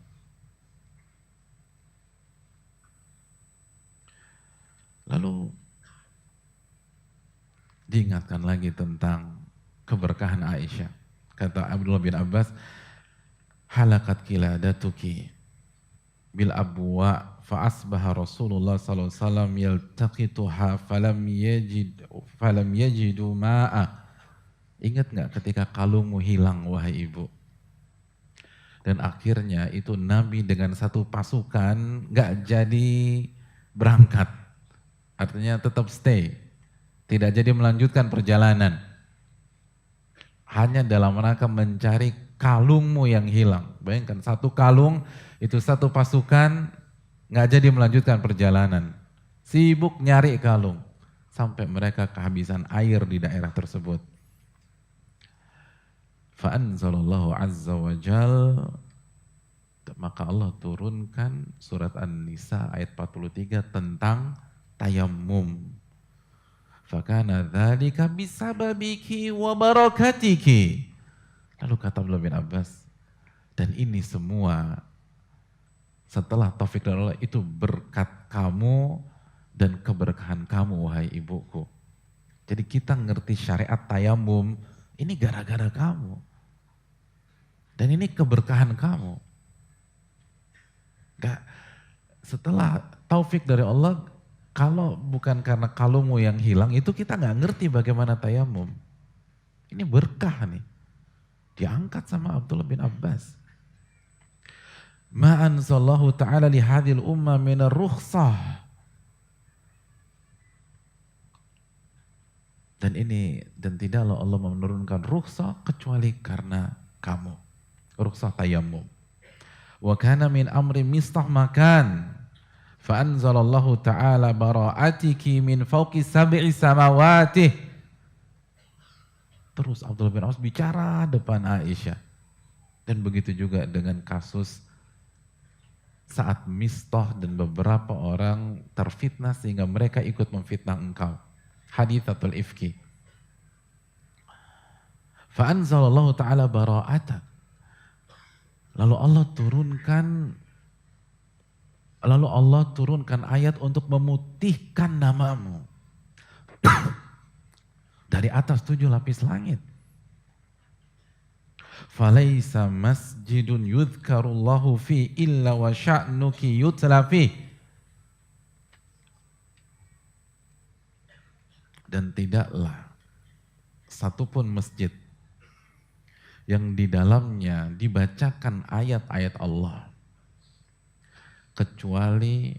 Lalu diingatkan lagi tentang keberkahan Aisyah. Kata Abdullah bin Abbas, halakat kiladatuki bil abwa fa asbaha Rasulullah sallallahu alaihi wasallam yaltaqituha falam yajidu ma'a. Ingat nggak ketika kalungmu hilang wahai ibu? Dan akhirnya itu Nabi dengan satu pasukan nggak jadi berangkat. Artinya tetap stay. Tidak jadi melanjutkan perjalanan. Hanya dalam rangka mencari kalungmu yang hilang. Bayangkan satu kalung, itu satu pasukan nggak jadi melanjutkan perjalanan. Sibuk nyari kalung. Sampai mereka kehabisan air di daerah tersebut. Fa'anzalallahu azza wa jal, maka Allah turunkan surat An-Nisa ayat 43 tentang tayammum. Fakana dzalika bisababiki wa barakatiki. Lalu kata Abdullah bin Abbas, dan ini semua setelah taufik dari Allah itu berkat kamu dan keberkahan kamu wahai ibuku. Jadi kita ngerti syariat tayammum ini gara-gara kamu. Dan ini keberkahan kamu. Setelah taufik dari Allah. Kalau bukan karena kalungmu yang hilang, itu kita nggak ngerti bagaimana tayamum. Ini berkah nih. Diangkat sama Abdullah bin Abbas. Ma anzalallahu ta'ala li hadhil umma minar rukhsah. Dan tidaklah Allah menurunkan rukhsah kecuali karena kamu. Rukhsah tayamum. Wa kana min amri mistah makan. Fa anzalallahu ta'ala bara'atiki min fawqi sab'i samawatih. Terus Abdullah bin Abbas bicara depan Aisyah. Dan begitu juga dengan kasus saat Mistah dan beberapa orang terfitnah sehingga mereka ikut memfitnah engkau. Hadithatul ifki. Fa'anzalallahu ta'ala bara'atak. Lalu Allah turunkan ayat untuk memutihkan namamu. Dari atas 7 lapis langit. Falaisa masjidun yudhkarullahu fi illa wa sya'nuki yutla fi. Dan tidaklah satupun masjid yang di dalamnya dibacakan ayat-ayat Allah kecuali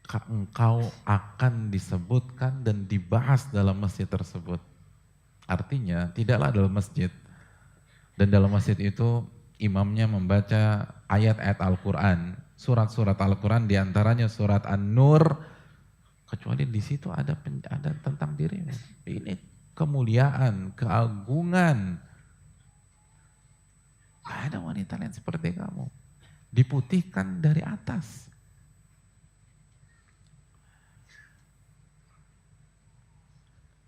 engkau akan disebutkan dan dibahas dalam masjid tersebut. Artinya tidaklah dalam masjid dan dalam masjid itu imamnya membaca ayat-ayat Al-Quran, surat-surat Al-Quran diantaranya surat An-Nur, kecuali di situ ada tentang dirimu. Ini kemuliaan, keagungan. Gak ada wanita lain seperti kamu. Diputihkan dari atas.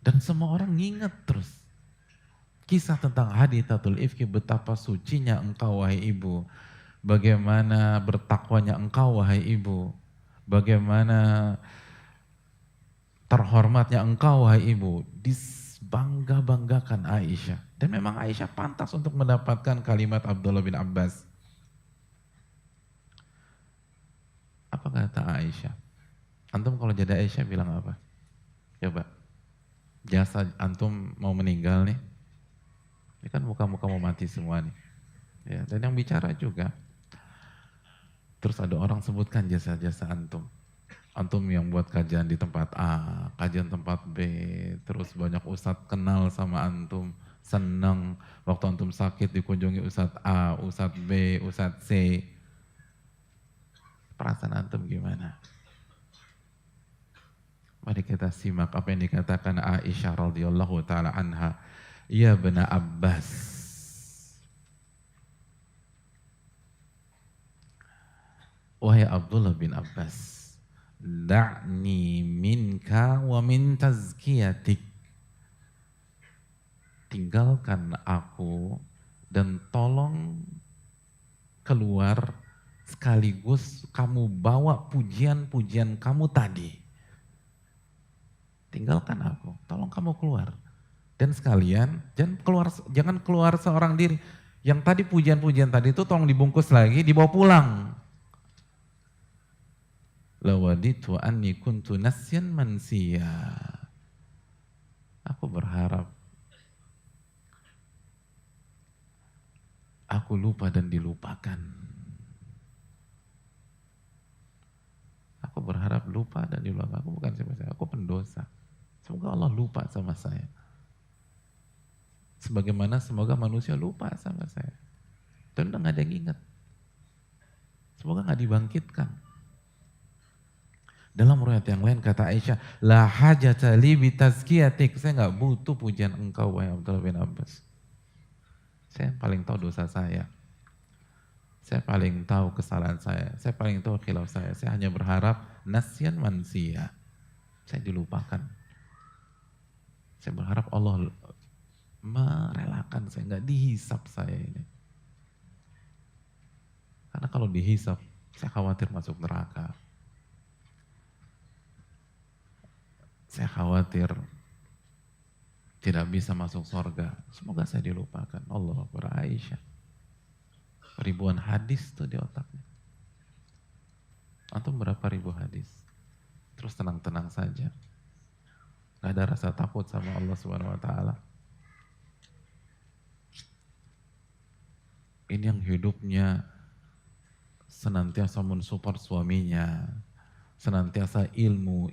Dan semua orang nginget terus. Kisah tentang hadithatul ifki, betapa sucinya engkau wahai ibu. Bagaimana bertakwanya engkau wahai ibu. Bagaimana terhormatnya engkau wahai ibu. Disbangga-banggakan Aisyah. Dan memang Aisyah pantas untuk mendapatkan kalimat Abdullah bin Abbas. Apa kata Aisyah? Antum kalau jadi Aisyah bilang apa? Coba. Jasa antum mau meninggal nih. Ini kan muka-muka mau mati semua nih. Ya, dan yang bicara juga. Terus ada orang sebutkan jasa-jasa antum. Antum yang buat kajian di tempat A, kajian tempat B, terus banyak ustadz kenal sama antum, senang waktu antum sakit dikunjungi ustadz A, ustadz B, ustadz C. Perasaan antum gimana? Mari kita simak apa yang dikatakan Aisyah radhiyallahu taala anha. Ya bena Abbas. Wahai Abdullah bin Abbas, da'ni minka wa min tazkiyatik. Tinggalkan aku dan tolong keluar sekaligus kamu bawa pujian-pujian kamu tadi. Tinggalkan aku, tolong kamu keluar. Dan sekalian, jangan keluar seorang diri. Yang tadi pujian-pujian tadi itu tolong dibungkus lagi, dibawa pulang. Lawaditu anni kuntu nasyan mansiya. Aku berharap aku lupa dan dilupakan. Aku berharap lupa dan dilupakan. Aku bukan siapa-siapa, aku pendosa. Semoga Allah lupa sama saya. Sebagaimana semoga manusia lupa sama saya. Dan udah gak ada yang ingat. Semoga gak dibangkitkan. Dalam riwayat yang lain kata Aisyah, la hajata li bitazkiyatik. Saya gak butuh pujian engkau wahai Abdullah bin Abbas. Saya paling tahu dosa saya. Saya paling tahu kesalahan saya. Saya paling tahu khilaf saya. Saya hanya berharap nasyan mansiya. Saya dilupakan. Saya berharap Allah merelakan saya, nggak dihisap saya ini. Karena kalau dihisap, saya khawatir masuk neraka. Saya khawatir tidak bisa masuk surga. Semoga saya dilupakan. Allah Akbar. Aisyah. Ribuan hadis tuh di otaknya. Antum berapa ribu hadis? terus tenang-tenang saja. Gak ada rasa takut sama Allah Subhanahu wa Ta'ala. Ini yang hidupnya senantiasa mensupport suaminya, senantiasa ilmu.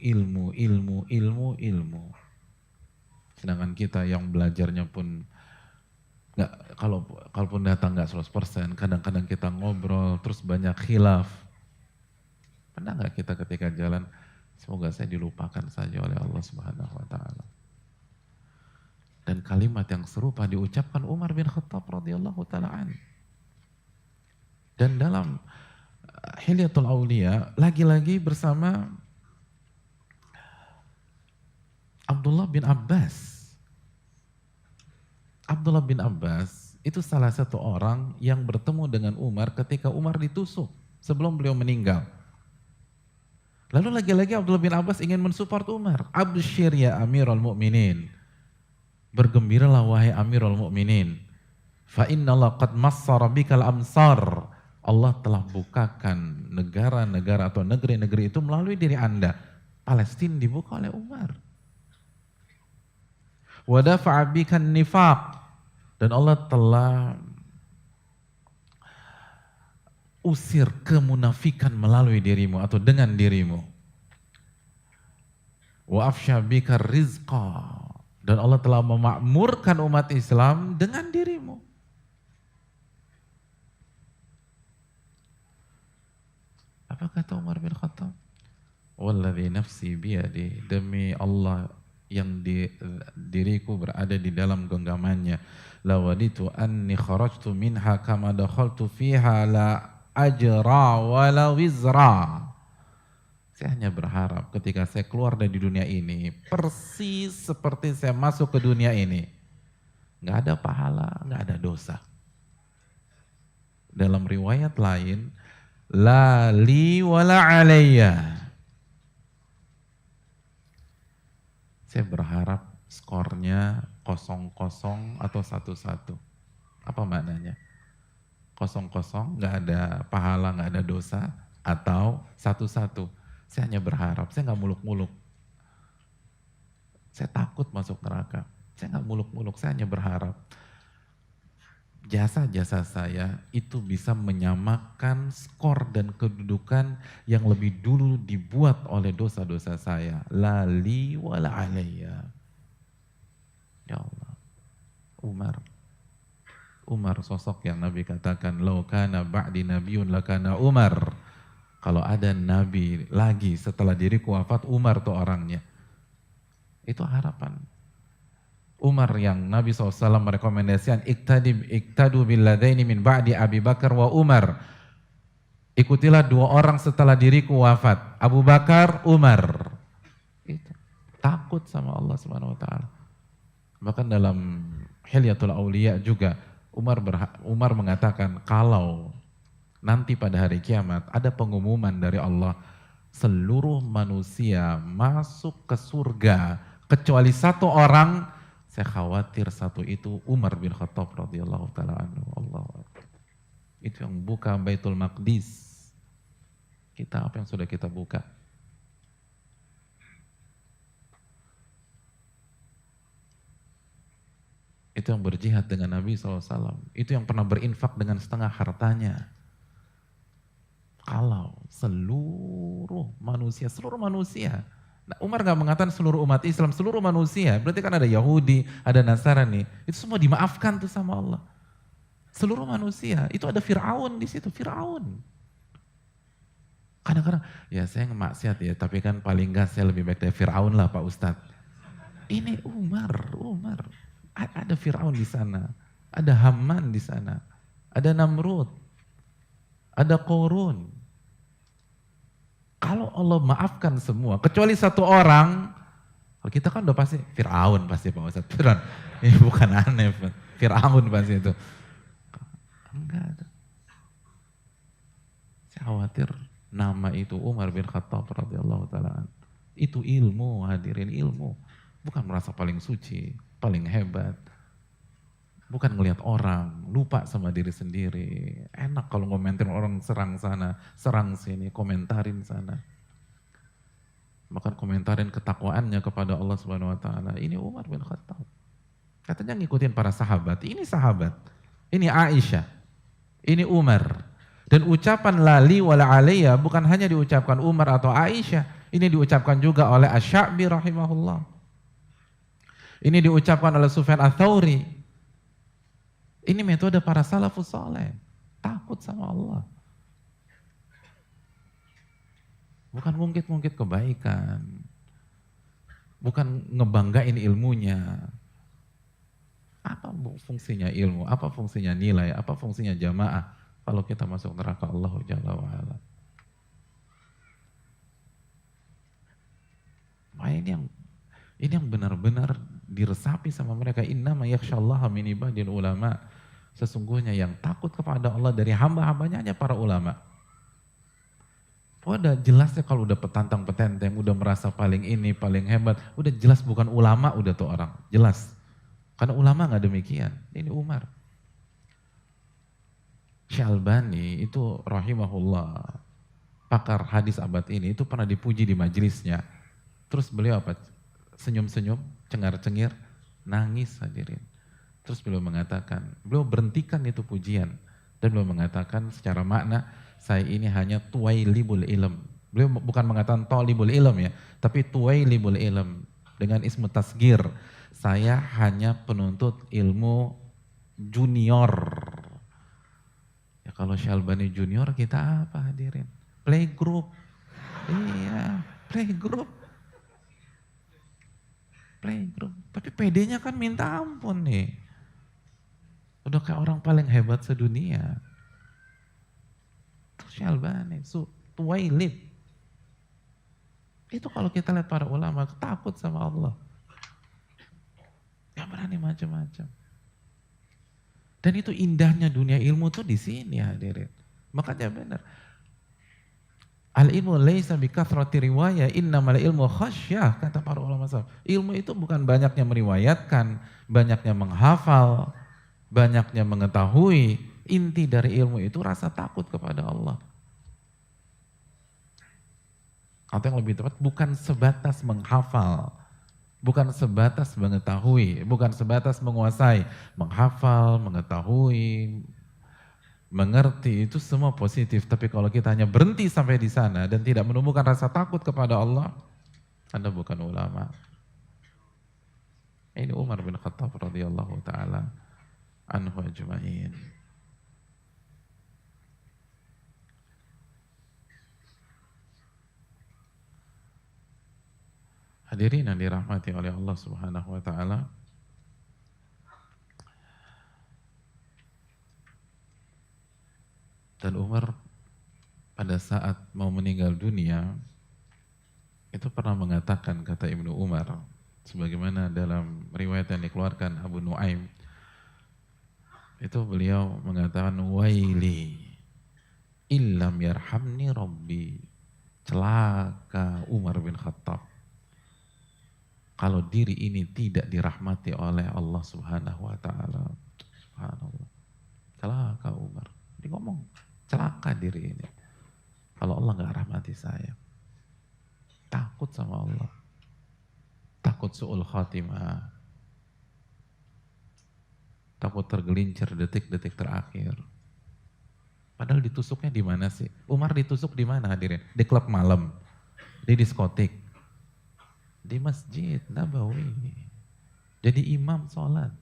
Sedangkan kita yang belajarnya pun nggak, kalaupun datang nggak 100%, kadang-kadang kita ngobrol terus banyak khilaf. Pernah nggak kita ketika jalan, semoga saya dilupakan saja oleh Allah Subhanahu wa Ta'ala. Dan kalimat yang serupa diucapkan Umar bin Khattab radhiyallahu taala an. Dan dalam Hilyatul Aulia lagi-lagi bersama Abdullah bin Abbas. Abdullah bin Abbas itu salah satu orang yang bertemu dengan Umar ketika Umar ditusuk sebelum beliau meninggal. Lalu lagi-lagi Abdullah bin Abbas ingin mensupport Umar. Abshir ya Amirul Mukminin. Bergembiralah wahai Amirul Mukminin. Fa innallaha qad massara bikal amsar. Allah telah bukakan negara-negara atau negeri-negeri itu melalui diri Anda. Palestina dibuka oleh Umar. Wa dafa'a bikan nifaq. Dan Allah telah usir kemunafikan melalui dirimu atau dengan dirimu. Wa afsha bika rizqa. Dan Allah telah memakmurkan umat Islam dengan dirimu. Apa kata Umar bin Khattab? Walladzi nafsi biyadi, demi Allah yang diriku berada di dalam genggamannya. La waditu anni kharajtu minha kama dakhaltu fiha la ajra wala wizra. Saya hanya berharap ketika saya keluar dari dunia ini persis seperti saya masuk ke dunia ini. Nggak ada pahala, nggak ada dosa. Dalam riwayat lain, la li wala alayya. Saya berharap skornya 0-0 atau 1-1. Apa maknanya? 0-0, nggak ada pahala, nggak ada dosa, atau 1-1. Saya hanya berharap, saya nggak muluk-muluk. Saya takut masuk neraka. Saya nggak muluk-muluk, saya hanya berharap jasa-jasa saya itu bisa menyamakan skor dan kedudukan yang lebih dulu dibuat oleh dosa-dosa saya. La li wala alayya. Ya Allah. Umar sosok yang Nabi katakan, "Lau kana ba'di nabiyyun lakana Umar." Kalau ada nabi lagi setelah diriku wafat, Umar tuh orangnya. Itu harapan. Umar yang Nabi SAW merekomendasikan, iktadu billadaini min ba'di Abi Bakar wa Umar. Ikutilah dua orang setelah diriku wafat, Abu Bakar, Umar. Itu. Takut sama Allah Subhanahu wa Ta'ala. Bahkan dalam Hilyatul Aulia juga Umar mengatakan, kalau nanti pada hari kiamat ada pengumuman dari Allah, seluruh manusia masuk ke surga kecuali satu orang, saya khawatir satu itu Umar bin Khattab radhiyallahu taala anhu. Allah. Itu yang buka Baitul Maqdis. Kita apa yang sudah kita buka? Itu yang berjihad dengan Nabi SAW. Itu yang pernah berinfak dengan setengah hartanya. Kalau seluruh manusia. Nah, Umar gak mengatakan seluruh umat Islam, seluruh manusia. Berarti kan ada Yahudi, ada Nasrani. Itu semua dimaafkan tuh sama Allah. Seluruh manusia. Itu ada Fir'aun di situ, Fir'aun. Kadang-kadang, ya saya ngemaksiat ya, tapi kan paling gak saya lebih baik dari Fir'aun lah Pak Ustadz. Ini Umar. Ada Fir'aun di sana, ada Haman di sana, ada Namrud, ada Qorun. Kalau Allah maafkan semua, kecuali satu orang, kalau kita kan udah pasti Fir'aun pasti Pak Ustadz. Fir'aun, ini bukan aneh, Fir'aun pasti itu. Enggak ada. Saya khawatir nama itu Umar bin Khattab radhiyallahu taala. Itu ilmu, hadirin ilmu. Bukan merasa paling suci, paling hebat. Bukan ngelihat orang, lupa sama diri sendiri. Enak kalau komentarin orang serang sana, serang sini, komentarin sana. Bahkan komentarin ketakwaannya kepada Allah Subhanahu wa taala. Ini Umar bin Khattab. Katanya ngikutin para sahabat. Ini sahabat. Ini Aisyah. Ini Umar. Dan ucapan lali wala alayya bukan hanya diucapkan Umar atau Aisyah. Ini diucapkan juga oleh Asy-Sya'bi rahimahullah. Ini diucapkan oleh Sufyan Ats-Tsauri. Ini metode para salafus saleh. Takut sama Allah. Bukan ngungkit-ngungkit kebaikan. Bukan ngebanggain ilmunya. Apa fungsinya ilmu? Apa fungsinya nilai? Apa fungsinya jamaah? Kalau kita masuk neraka Allah Jalla wa'ala. Nah, ini yang benar-benar diresapi sama mereka. Innama yakhsyallaha min ibadil ulama. Sesungguhnya yang takut kepada Allah dari hamba-hambanya hanya para ulama. Udah jelasnya kalau udah petantang petenteng, udah merasa paling ini, paling hebat, udah jelas bukan ulama udah tuh orang. Jelas. Karena ulama nggak demikian. Ini Umar. Syalbani itu rahimahullah, pakar hadis abad ini, itu pernah dipuji di majelisnya. Terus beliau apa? Senyum-senyum, cengar-cengir, nangis hadirin. Terus beliau mengatakan, beliau berhentikan itu pujian. Dan beliau mengatakan secara makna, saya ini hanya tuwailibul ilm. Beliau bukan mengatakan tolibul ilm ya, tapi tuwailibul ilm. Dengan ismu tasgir, saya hanya penuntut ilmu junior. Ya kalau Syalbani junior kita apa hadirin? Playgroup. Iya, playgroup. Playgroup. Tapi PD-nya kan minta ampun nih. Udah kayak orang paling hebat sedunia. Itu Syalbani, Tuwailib. Itu kalau kita lihat para ulama, takut sama Allah. Gak berani macam-macam. Dan itu indahnya dunia ilmu tuh di sini hadirin. Makanya benar. Al-ilmu laisa bikathrati riwayah, innamal ilmu khasyah, kata para ulama salaf. Ilmu itu bukan banyaknya meriwayatkan, banyaknya menghafal, banyaknya mengetahui. Inti dari ilmu itu rasa takut kepada Allah. Atau yang lebih tepat, bukan sebatas menghafal, bukan sebatas mengetahui, bukan sebatas menguasai. Menghafal, mengetahui, mengerti, itu semua positif. Tapi kalau kita hanya berhenti sampai di sana dan tidak menumbuhkan rasa takut kepada Allah, Anda bukan ulama. Ini Umar bin Khattab radhiyallahu ta'ala anhu ajma'in. Hadirin yang dirahmati oleh Allah Subhanahu wa taala. Dan Umar pada saat mau meninggal dunia itu pernah mengatakan, kata Ibnu Umar, sebagaimana dalam riwayat yang dikeluarkan Abu Nuaim, itu beliau mengatakan, waili illam yarhamni rabbi, celaka Umar bin Khattab kalau diri ini tidak dirahmati oleh Allah Subhanahu wa taala. Subhanallah. Celaka Umar. Dia ngomong, celaka diri ini kalau Allah nggak rahmati saya. Takut sama Allah. Takut su'ul khatimah. Takut tergelincir detik-detik terakhir. Padahal ditusuknya di mana sih? Umar ditusuk di mana hadirin? Di klub malam, di diskotik, di Masjid Nabawi. Jadi imam sholat.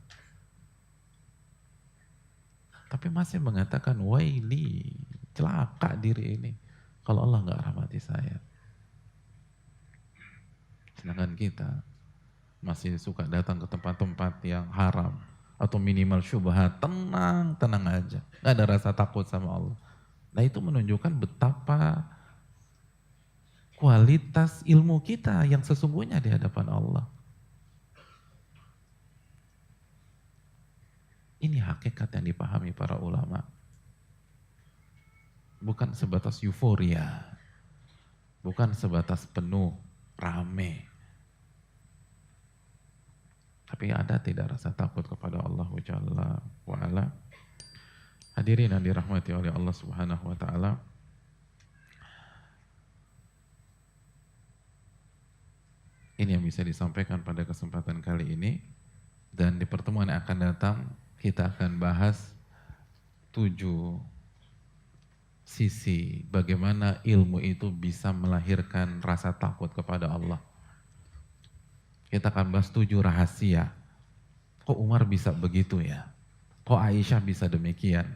Tapi masih mengatakan, waili, celaka diri ini kalau Allah nggak rahmati saya. Sedangkan kita masih suka datang ke tempat-tempat yang haram atau minimal syubhat, tenang aja, nggak ada rasa takut sama Allah. Nah itu menunjukkan betapa kualitas ilmu kita yang sesungguhnya di hadapan Allah. Ini hakikat yang dipahami para ulama. Bukan sebatas euforia, bukan sebatas penuh, rame. Tapi ada tidak rasa takut kepada Allah Jalla wa'ala. Hadirin yang dirahmati oleh Allah Subhanahu wa ta'ala. Ini yang bisa disampaikan pada kesempatan kali ini. Dan di pertemuan yang akan datang, kita akan bahas 7 sisi bagaimana ilmu itu bisa melahirkan rasa takut kepada Allah. Kita akan bahas 7 rahasia. Kok Umar bisa begitu ya? Kok Aisyah bisa demikian?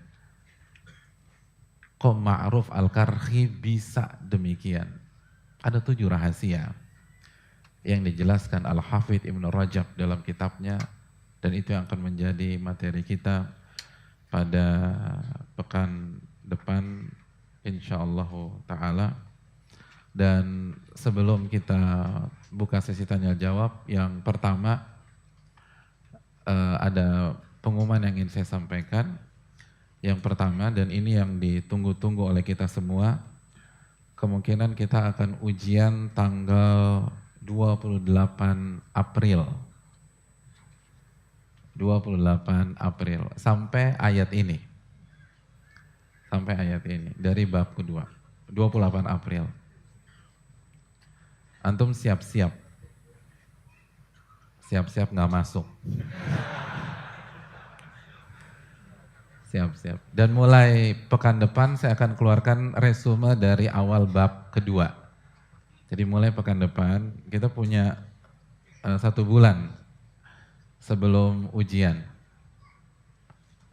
Kok Ma'ruf Al-Karhi bisa demikian? Ada 7 rahasia yang dijelaskan Al-Hafidh Ibn Rajab dalam kitabnya, dan itu yang akan menjadi materi kita pada pekan depan insyaallah ta'ala. Dan sebelum kita buka sesi tanya jawab, yang pertama ada pengumuman yang ingin saya sampaikan. Yang pertama, dan ini yang ditunggu-tunggu oleh kita semua, kemungkinan kita akan ujian tanggal 28 April. 28 April sampai ayat ini. Sampai ayat ini dari bab kedua. 28 April. Antum siap-siap. Siap-siap nggak masuk. Siap-siap. Dan mulai pekan depan saya akan keluarkan resume dari awal bab kedua. Jadi mulai pekan depan kita punya 1 bulan sebelum ujian.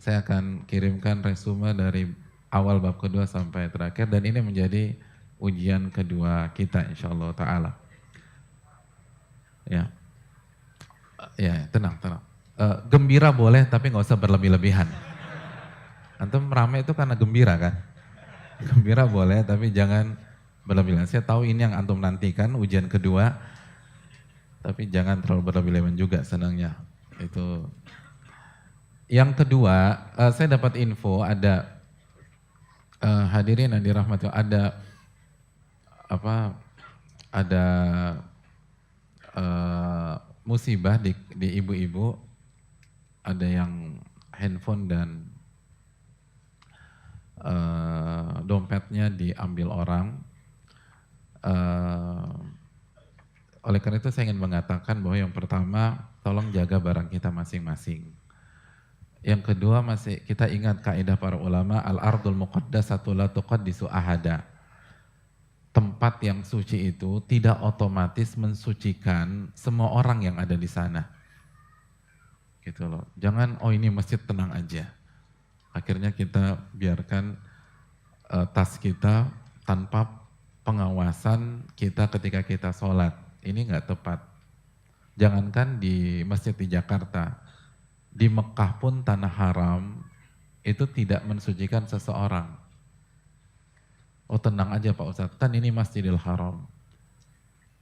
Saya akan kirimkan resume dari awal bab kedua sampai terakhir, dan ini menjadi ujian kedua kita insyaallah ta'ala. Ya, tenang. Gembira boleh tapi nggak usah berlebih-lebihan. Antum ramai itu karena gembira kan? Gembira boleh tapi jangan berlebihan. Saya tahu ini yang antum nantikan, ujian kedua, tapi jangan terlalu berlebihan juga senangnya. Itu. Yang kedua, saya dapat info ada hadirin yang dirahmati, ada musibah di ibu-ibu, ada yang handphone dan dompetnya diambil orang. Oleh karena itu saya ingin mengatakan bahwa yang pertama, tolong jaga barang kita masing-masing. Yang kedua, masih kita ingat kaidah para ulama, al-ardul muqaddasatu la tuqaddisu ahada. Tempat yang suci itu tidak otomatis mensucikan semua orang yang ada di sana. Gitu loh. Jangan, oh ini masjid tenang aja. Akhirnya kita biarkan tas kita tanpa pengawasan kita ketika kita sholat. Ini nggak tepat. Jangankan di masjid di Jakarta, di Mekah pun tanah haram itu tidak mensucikan seseorang. Oh tenang aja Pak Ustadz, kan ini Masjidil Haram.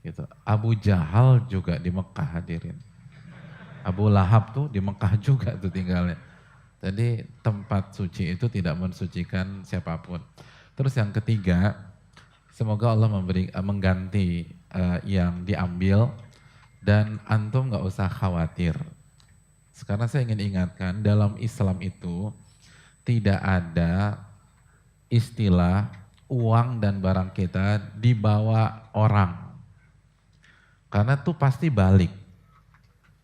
Gitu. Abu Jahal juga di Mekah hadirin. Abu Lahab tuh di Mekah juga tuh tinggalnya. Jadi tempat suci itu tidak mensucikan siapapun. Terus yang ketiga, semoga Allah mengganti yang diambil, dan antum gak usah khawatir. Sekarang saya ingin ingatkan, dalam Islam itu tidak ada istilah uang dan barang kita dibawa orang. Karena itu pasti balik.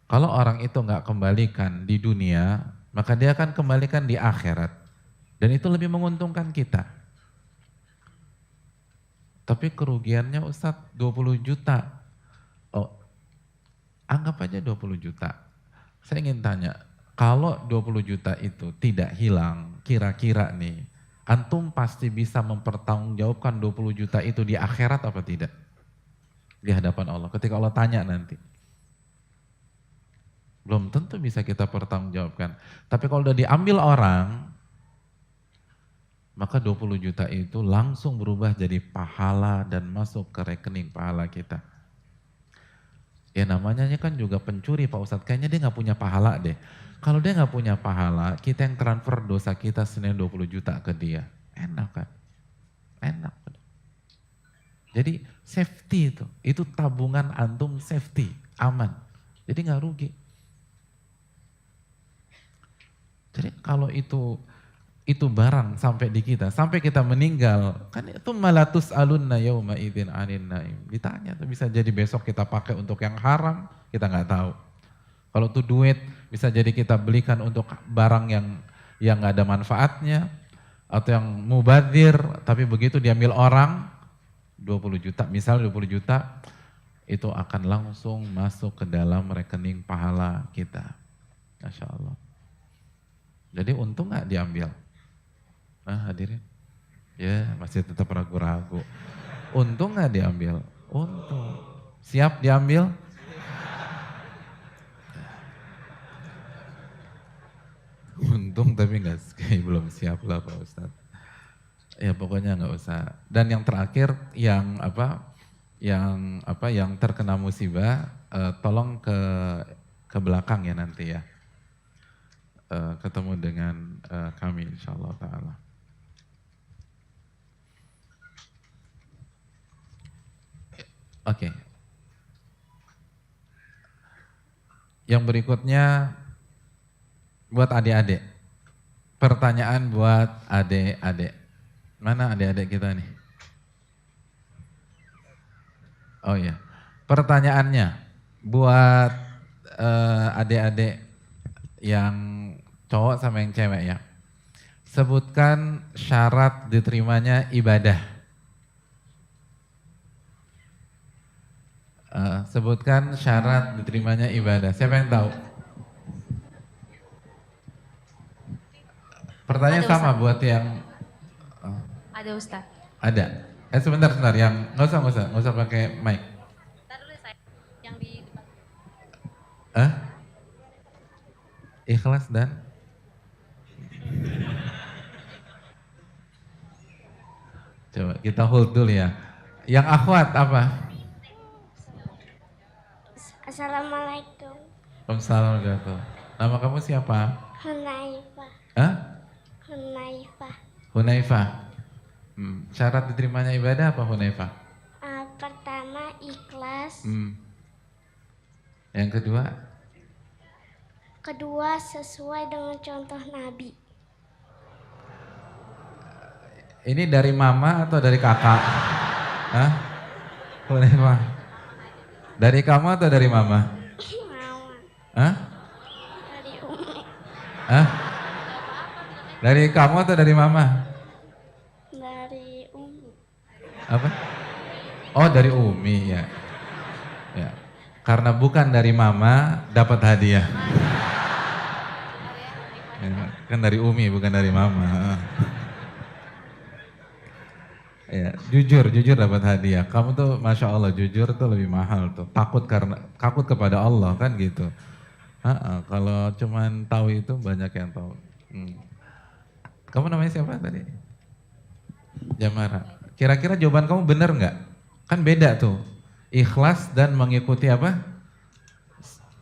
Kalau orang itu gak kembalikan di dunia, maka dia akan kembalikan di akhirat. Dan itu lebih menguntungkan kita. Tapi kerugiannya Ustadz 20 juta. Oh, anggap aja 20 juta. Saya ingin tanya, kalau 20 juta itu tidak hilang, kira-kira nih, antum pasti bisa mempertanggungjawabkan 20 juta itu di akhirat apa tidak? Di hadapan Allah, ketika Allah tanya nanti. Belum tentu bisa kita pertanggungjawabkan. Tapi kalau udah diambil orang, maka 20 juta itu langsung berubah jadi pahala dan masuk ke rekening pahala kita. Ya namanya kan juga pencuri Pak Ustadz, kayaknya dia gak punya pahala deh. Kalau dia gak punya pahala, kita yang transfer dosa kita senilai 20 juta ke dia. Enak kan? Enak. Jadi safety itu tabungan antum safety, aman. Jadi gak rugi. Jadi kalau itu itu barang sampai di kita, sampai kita meninggal, kan itu malatus alunna yauma idzin anin naim. Ditanya tuh bisa jadi besok kita pakai untuk yang haram, kita nggak tahu. Kalau tuh duit bisa jadi kita belikan untuk barang yang nggak ada manfaatnya atau yang mubadzir, tapi begitu diambil orang 20 juta, misal 20 juta, itu akan langsung masuk ke dalam rekening pahala kita. Masya Allah. Jadi untung nggak diambil? Hadirin, ya masih tetap ragu-ragu. Untung nggak diambil? Untung. Siap diambil? Untung tapi belum siap lah Pak Ustadz. Ya pokoknya nggak usah. Dan yang terakhir yang terkena musibah, tolong ke belakang ya nanti ya. Ketemu dengan kami insyaallah ta'ala. Oke. Yang berikutnya buat adik-adik. Pertanyaan buat adik-adik. Mana adik-adik kita nih? Oh iya. Pertanyaannya buat adik-adik yang cowok sama yang cewek ya. Sebutkan syarat diterimanya ibadah. Sebutkan syarat diterimanya ibadah. Siapa yang tahu? Pertanyaan Ada, sama Ustaz. buat yang Ada Ustaz. ada. Sebentar, yang nggak usah pakai mic. Ntar dulu saya yang di depan. Ikhlas dan coba kita hold dulu ya. Yang akhwat apa? Assalamualaikum. Waalaikumsalam warahmatullahi wabarakatuh. Nama kamu siapa? Hunaifah. Hah? Hunaifah. Hunaifah. Syarat diterimanya ibadah apa Hunaifah? Pertama ikhlas. Yang kedua? Kedua sesuai dengan contoh Nabi. Ini dari mama atau dari kakak? Hah? Hunaifah. Dari kamu atau dari mama? Mama. Hah? Dari Umi. Hah? Dari kamu atau dari mama? Dari Umi. Apa? Oh dari Umi ya. Ya. Karena bukan dari mama dapat hadiah. Ya, kan dari Umi bukan dari mama. Ya, jujur dapat hadiah. Kamu tuh masya Allah jujur tuh lebih mahal tuh. Takut kepada Allah kan gitu. Kalau cuman tahu itu banyak yang tahu. Kamu namanya siapa tadi? Jamara. Kira-kira jawaban kamu benar nggak? Kan beda tuh. Ikhlas dan mengikuti apa?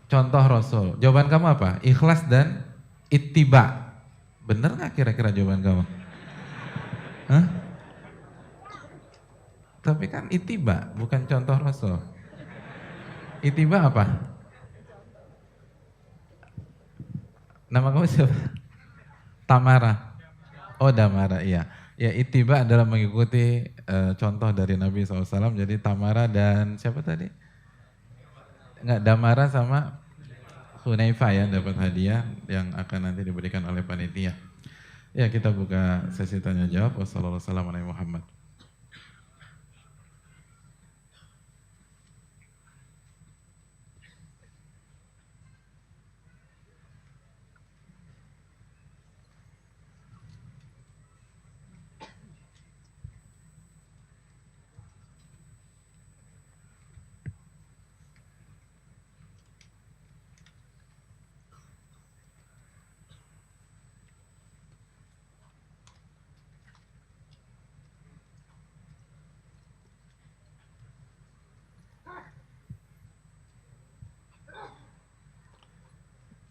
Contoh Rasul. Jawaban kamu apa? Ikhlas dan ittiba. Benar nggak kira-kira jawaban kamu? Hah? Tapi kan ittiba, bukan contoh Rasul. Ittiba apa? Nama kamu siapa? Tamara. Oh Damara, iya. Ya ittiba adalah mengikuti contoh dari Nabi SAW. Jadi Tamara dan siapa tadi? Enggak, Damara sama Hunaifah ya dapat hadiah yang akan nanti diberikan oleh panitia. Ya kita buka sesi tanya jawab. Wassalamualaikum warahmatullahi wabarakatuh.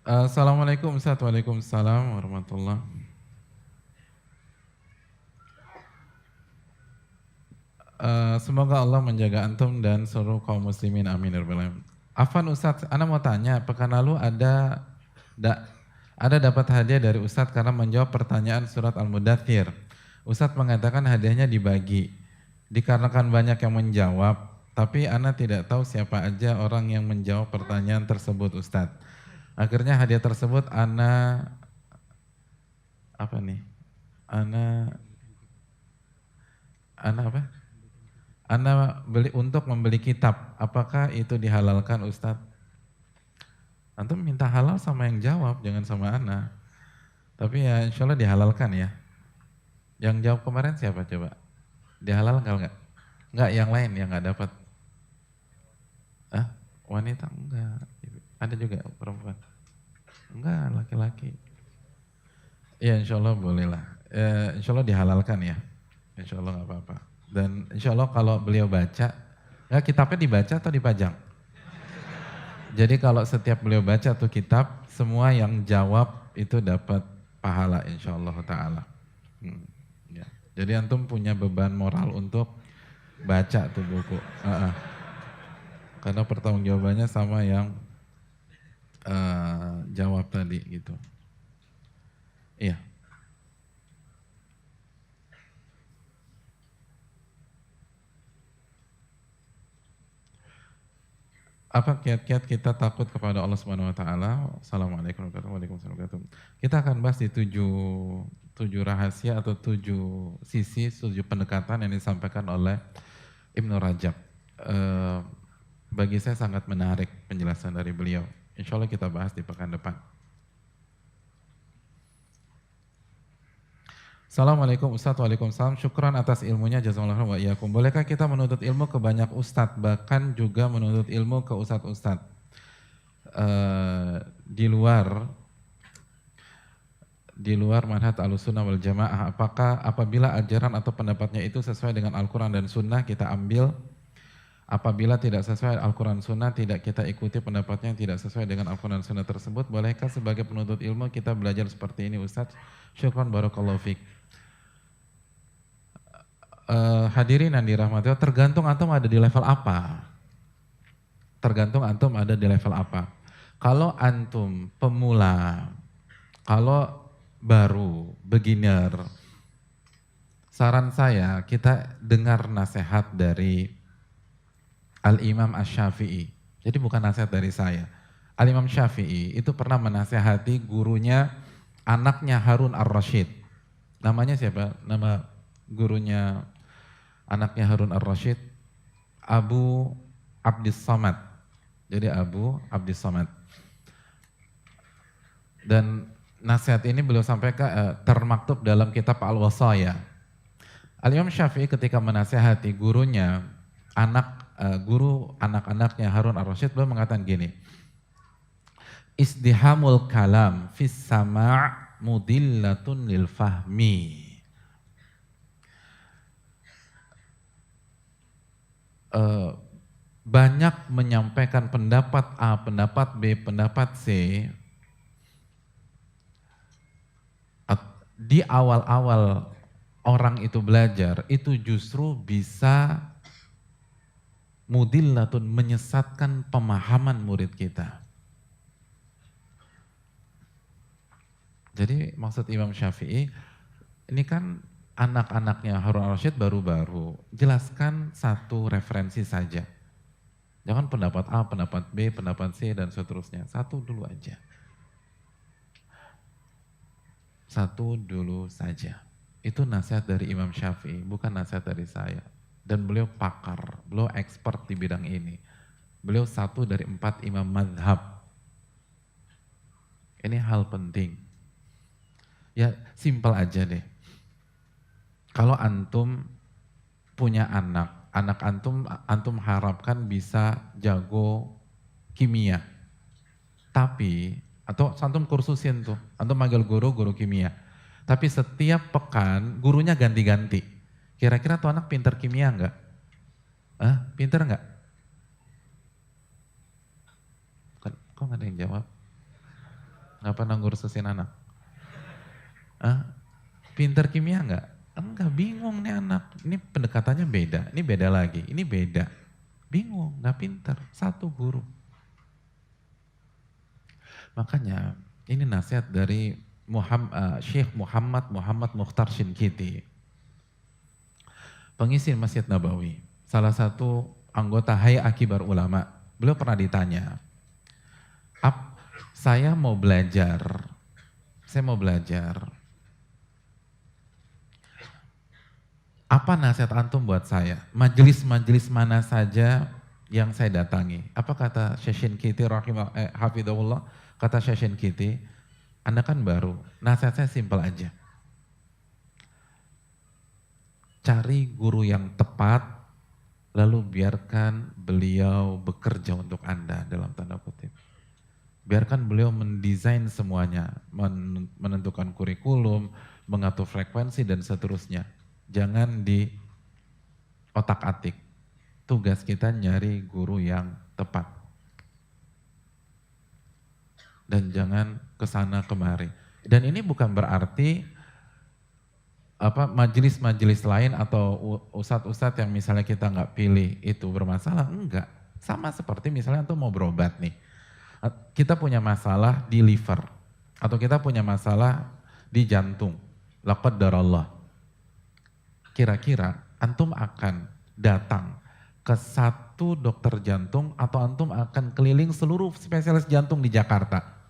Assalamualaikum Ustaz. Waalaikumsalam warahmatullah. Semoga Allah menjaga antum dan seluruh kaum muslimin, amin ya rabbal alamin. Afan Ustaz, ana mau tanya, pekan lalu Ada dapat hadiah dari Ustadz karena menjawab pertanyaan surat Al-Mudaththir. Ustadz mengatakan hadiahnya dibagi. Dikarenakan banyak yang menjawab, tapi Ana tidak tahu siapa aja orang yang menjawab pertanyaan tersebut Ustadz. Akhirnya hadiah tersebut Ana beli untuk membeli kitab. Apakah itu dihalalkan Ustadz? Antum minta halal sama yang jawab, jangan sama Ana. Tapi ya insya Allah dihalalkan ya. Yang jawab kemarin siapa coba? Dihalalkan enggak? Enggak, yang lain yang enggak dapat. Wanita enggak. Ada juga perempuan. Enggak, laki-laki. Ya insya Allah boleh lah. Insya Allah dihalalkan ya. Insya Allah enggak apa-apa. Dan insya Allah kalau beliau baca, enggak kitabnya dibaca atau dipajang? Jadi kalau setiap beliau baca tuh kitab, semua yang jawab itu dapat pahala insya Allah ta'ala. Ya. Jadi antum punya beban moral untuk baca tuh buku. Karena pertanggungjawabannya sama yang jawab tadi gitu. Iya. Apa kiat-kiat kita takut kepada Allah Subhanahu wa taala? Assalamualaikum warahmatullahi wabarakatuh. Kita akan bahas di tujuh rahasia atau 7 sisi, 7 pendekatan yang disampaikan oleh Ibnu Rajab. Bagi saya sangat menarik penjelasan dari beliau. Insya Allah kita bahas di pekan depan. Assalamualaikum Ustadz, waalaikumsalam. Syukran atas ilmunya, jazakallahu wa iyyakum. Bolehkah kita menuntut ilmu ke banyak ustadz, bahkan juga menuntut ilmu ke ustadz-ustadz di luar manhaj Ahlussunnah wal Jamaah? Apakah apabila ajaran atau pendapatnya itu sesuai dengan Al-Quran dan Sunnah kita ambil? Apabila tidak sesuai Al-Quran Sunnah, tidak kita ikuti pendapatnya yang tidak sesuai dengan Al-Quran Sunnah tersebut. Bolehkah sebagai penuntut ilmu kita belajar seperti ini Ustadz? Syukran barakallahu fiik. Hadirin yang dirahmati Allah, tergantung antum ada di level apa. Tergantung antum ada di level apa. Kalau antum pemula, kalau baru, beginner, saran saya kita dengar nasihat dari Al-Imam Asy-Syafi'i. Jadi bukan nasihat dari saya. Al-Imam Syafi'i itu pernah menasihati gurunya, anaknya Harun Ar-Rasyid. Namanya siapa? Nama gurunya anaknya Harun Ar-Rasyid, Abu Abdis Samad. Jadi Abu Abdis Samad. Dan nasihat ini beliau sampaikan termaktub dalam kitab Al-Wasaya. Al-Imam Syafi'i ketika menasihati gurunya, guru anak-anaknya Harun Ar-Rasyid, beliau mengatakan gini, Isdihamul kalam fis sama' mudillatun lil fahmi. Banyak menyampaikan pendapat A, pendapat B, pendapat C di awal-awal orang itu belajar, itu justru bisa mudillatun, menyesatkan pemahaman murid kita. Jadi maksud Imam Syafi'i, ini kan anak-anaknya Harun Ar-Rasyid baru-baru, jelaskan satu referensi saja. Jangan pendapat A, pendapat B, pendapat C, dan seterusnya. Satu dulu aja. Satu dulu saja. Itu nasihat dari Imam Syafi'i, bukan nasihat dari saya. Dan beliau pakar, beliau expert di bidang ini. Beliau satu dari 4 imam madhab. Ini hal penting. Ya simpel aja deh. Kalau antum punya anak antum harapkan bisa jago kimia. Tapi, atau antum kursusin tuh, antum manggil guru kimia. Tapi setiap pekan gurunya ganti-ganti. Kira-kira tuh anak pinter kimia enggak? Pinter enggak? Kok nggak ada yang jawab? Nggak pernah kursusin anak? Pinter kimia enggak? Enggak, bingung nih anak. Ini pendekatannya beda, ini beda lagi, ini beda. Bingung, enggak pinter. Satu guru. Makanya Ini nasihat dari Syekh Muhammad Mukhtar Shinkiti, pengisi Masjid Nabawi, salah satu anggota Hay'ah Kibar Ulama. Beliau pernah ditanya, saya mau belajar, apa nasihat antum buat saya? Majelis-majelis mana saja yang saya datangi? Apa kata Syekh Shinkiti hafidhahullah? Kata Syekh Shinkiti, Anda kan baru, nasihat saya simpel aja. Cari guru yang tepat, lalu biarkan beliau bekerja untuk Anda, dalam tanda kutip. Biarkan beliau mendesain semuanya, menentukan kurikulum, mengatur frekuensi dan seterusnya. Jangan di otak-atik. Tugas kita nyari guru yang tepat. Dan jangan kesana kemari. Dan ini bukan berarti majelis-majelis lain atau ustadz-ustadz yang misalnya kita nggak pilih itu bermasalah. Enggak. Sama seperti misalnya antum mau berobat nih. Kita punya masalah di liver atau kita punya masalah di jantung. Laqaddarallah. Kira-kira antum akan datang ke satu dokter jantung atau antum akan keliling seluruh spesialis jantung di Jakarta?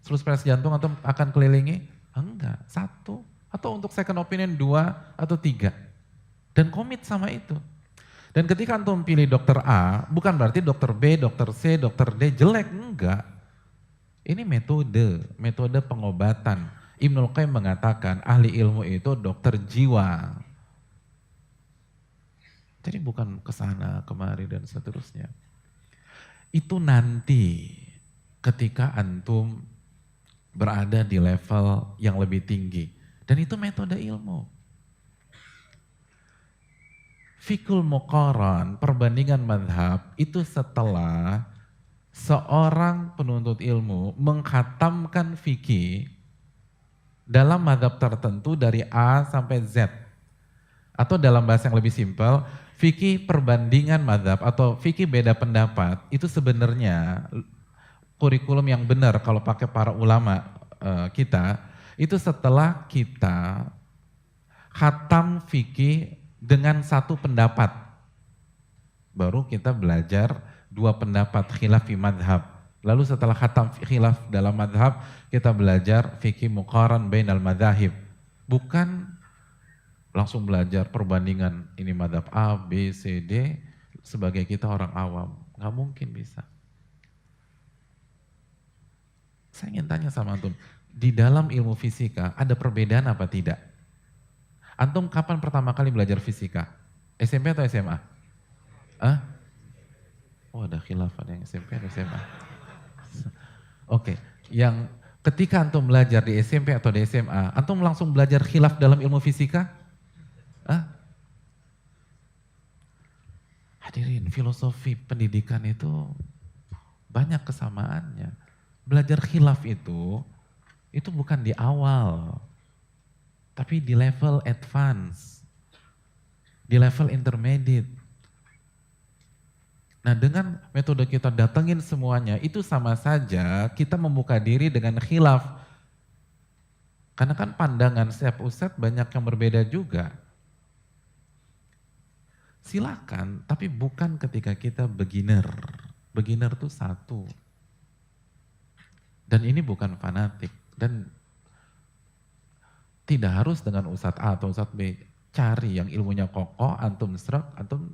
Seluruh spesialis jantung antum akan kelilingi? Enggak, satu. Atau untuk second opinion 2 atau 3. Dan komit sama itu. Dan ketika antum pilih dokter A, bukan berarti dokter B, dokter C, dokter D jelek, enggak. Ini metode pengobatan. Ibnul Qayyim mengatakan ahli ilmu itu dokter jiwa. Jadi bukan kesana kemari dan seterusnya. Itu nanti ketika antum berada di level yang lebih tinggi. Dan itu metode ilmu. Fikul muqaran, perbandingan madhab, itu setelah seorang penuntut ilmu mengkhatamkan fikih dalam madhab tertentu dari A sampai Z. Atau dalam bahasa yang lebih simpel, fikih perbandingan madhab atau fikih beda pendapat, itu sebenarnya kurikulum yang benar kalau pakai para ulama kita, itu setelah kita khatam fikih dengan satu pendapat. Baru kita belajar 2 pendapat khilaf fi madhab. Lalu setelah khatam khilaf dalam madhab, kita belajar fikih muqaran bainal madhahib. Bukan langsung belajar perbandingan ini madhab A, B, C, D sebagai kita orang awam. Nggak mungkin bisa. Saya ingin tanya sama antum, di dalam ilmu fisika ada perbedaan apa tidak? Antum kapan pertama kali belajar fisika? SMP atau SMA? Oh ada khilafan yang SMP atau SMA? Oke, yang ketika antum belajar di SMP atau di SMA, antum langsung belajar khilaf dalam ilmu fisika? Hadirin, filosofi pendidikan itu banyak kesamaannya. Belajar khilaf itu bukan di awal, tapi di level advance, di level intermediate. Nah dengan metode kita datengin semuanya, itu sama saja kita membuka diri dengan khilaf. Karena kan pandangan setiap ustadz banyak yang berbeda juga. Silakan, tapi bukan ketika kita beginner. Beginner itu satu. Dan ini bukan fanatik. Dan tidak harus dengan ustadz A atau ustadz B. Cari yang ilmunya kokoh, antum serak, antum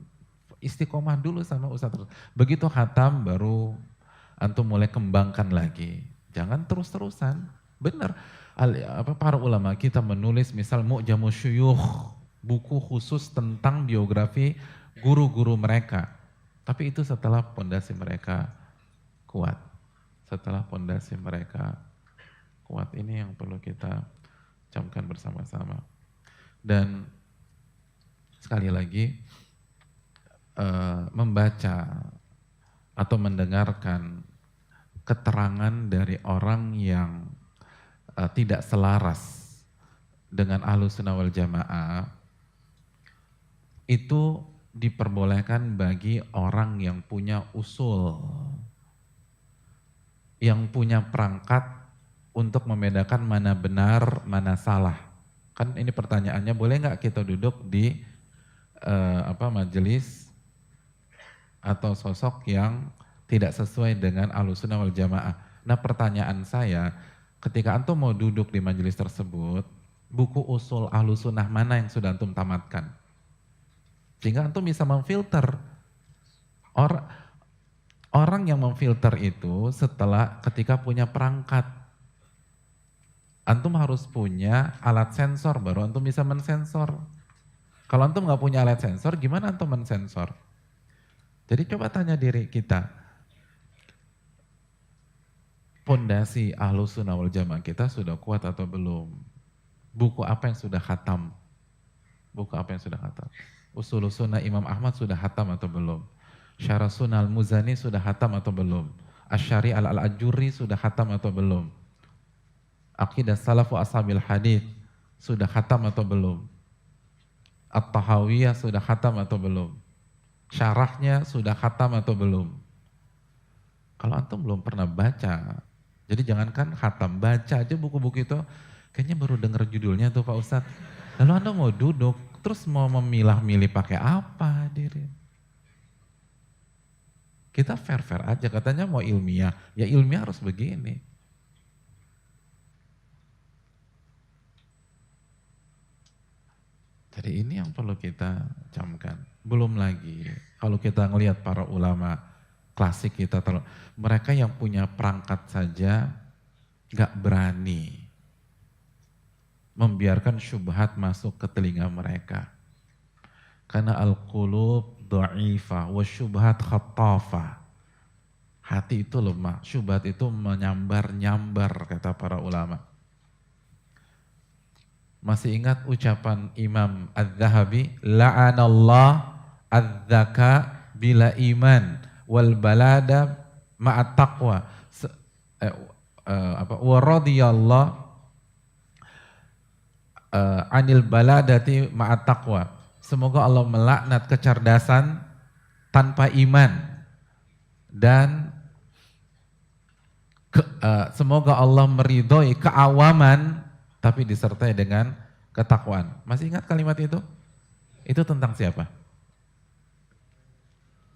istiqomah dulu sama ustadz. Begitu khatam baru antum mulai kembangkan lagi. Jangan terus-terusan. Benar. Para ulama kita menulis misal Mu'jamus Syuyukh, buku khusus tentang biografi guru-guru mereka. Tapi itu setelah pondasi mereka kuat. Setelah pondasi mereka kuat, ini yang perlu kita camkan bersama-sama. Dan sekali lagi, membaca atau mendengarkan keterangan dari orang yang tidak selaras dengan Ahlus Sunnah wal Jamaah, itu diperbolehkan bagi orang yang punya usul. yang punya perangkat untuk membedakan mana benar, mana salah. Kan ini pertanyaannya, boleh nggak kita duduk di majelis atau sosok yang tidak sesuai dengan Ahlussunnah wal Jamaah. Nah pertanyaan saya, ketika antum mau duduk di majelis tersebut, buku usul Ahlussunnah mana yang sudah antum tamatkan? Sehingga antum bisa memfilter. Orang yang memfilter itu setelah ketika punya perangkat. Antum harus punya alat sensor, baru antum bisa mensensor. Kalau antum nggak punya alat sensor, gimana antum mensensor? Jadi coba tanya diri kita, pondasi Ahlussunnah wal Jamaah kita sudah kuat atau belum? Buku apa yang sudah khatam? Buku apa yang sudah khatam? Usul Sunnah Imam Ahmad sudah khatam atau belum? Syarah Sunnah Al-Muzani sudah khatam atau belum? Asy'ari Al-Ajurri sudah khatam atau belum? Aqidah Salafu Ashabil Hadith sudah khatam atau belum? At-Tahawiyah sudah khatam atau belum? Syarahnya sudah khatam atau belum? Kalau antum belum pernah baca, jadi jangankan khatam, baca aja buku-buku itu, kayaknya baru dengar judulnya tuh Pak Ustadz. Lalu anda mau duduk, terus mau memilah-milih pakai apa hadirin? Kita fair-fair aja, katanya mau ilmiah, ya ilmiah harus begini. Jadi ini yang perlu kita camkan. Belum lagi, kalau kita ngelihat para ulama klasik kita, mereka yang punya perangkat saja gak berani membiarkan syubhat masuk ke telinga mereka. Karena al-qulub dha'ifah wa syubhat khattafah. Hati itu lemah, syubhat itu menyambar-nyambar kata para ulama. Masih ingat ucapan Imam Az-Zahabi, la'anallah az-zaka bila iman wal balada ma'at taqwa. Wa radiyallah anil baladati ma'at taqwa. Semoga Allah melaknat kecerdasan tanpa iman dan semoga Allah meridhoi keawaman tapi disertai dengan ketakwaan. Masih ingat kalimat itu? Itu tentang siapa?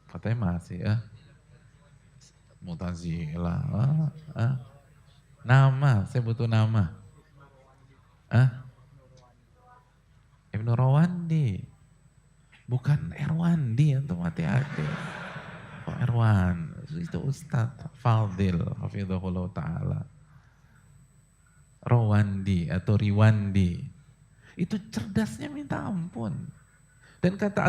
Katanya masih ya. Mu'tazilah. Nama, saya butuh nama. Ibnu Rawandi. Bukan Erwandi, antum hati-hati. Kok Erwan? Itu Ustadz Fadil, hafizahullah ta'ala. Rawandi atau Riwandi. Itu cerdasnya minta ampun. Dan kata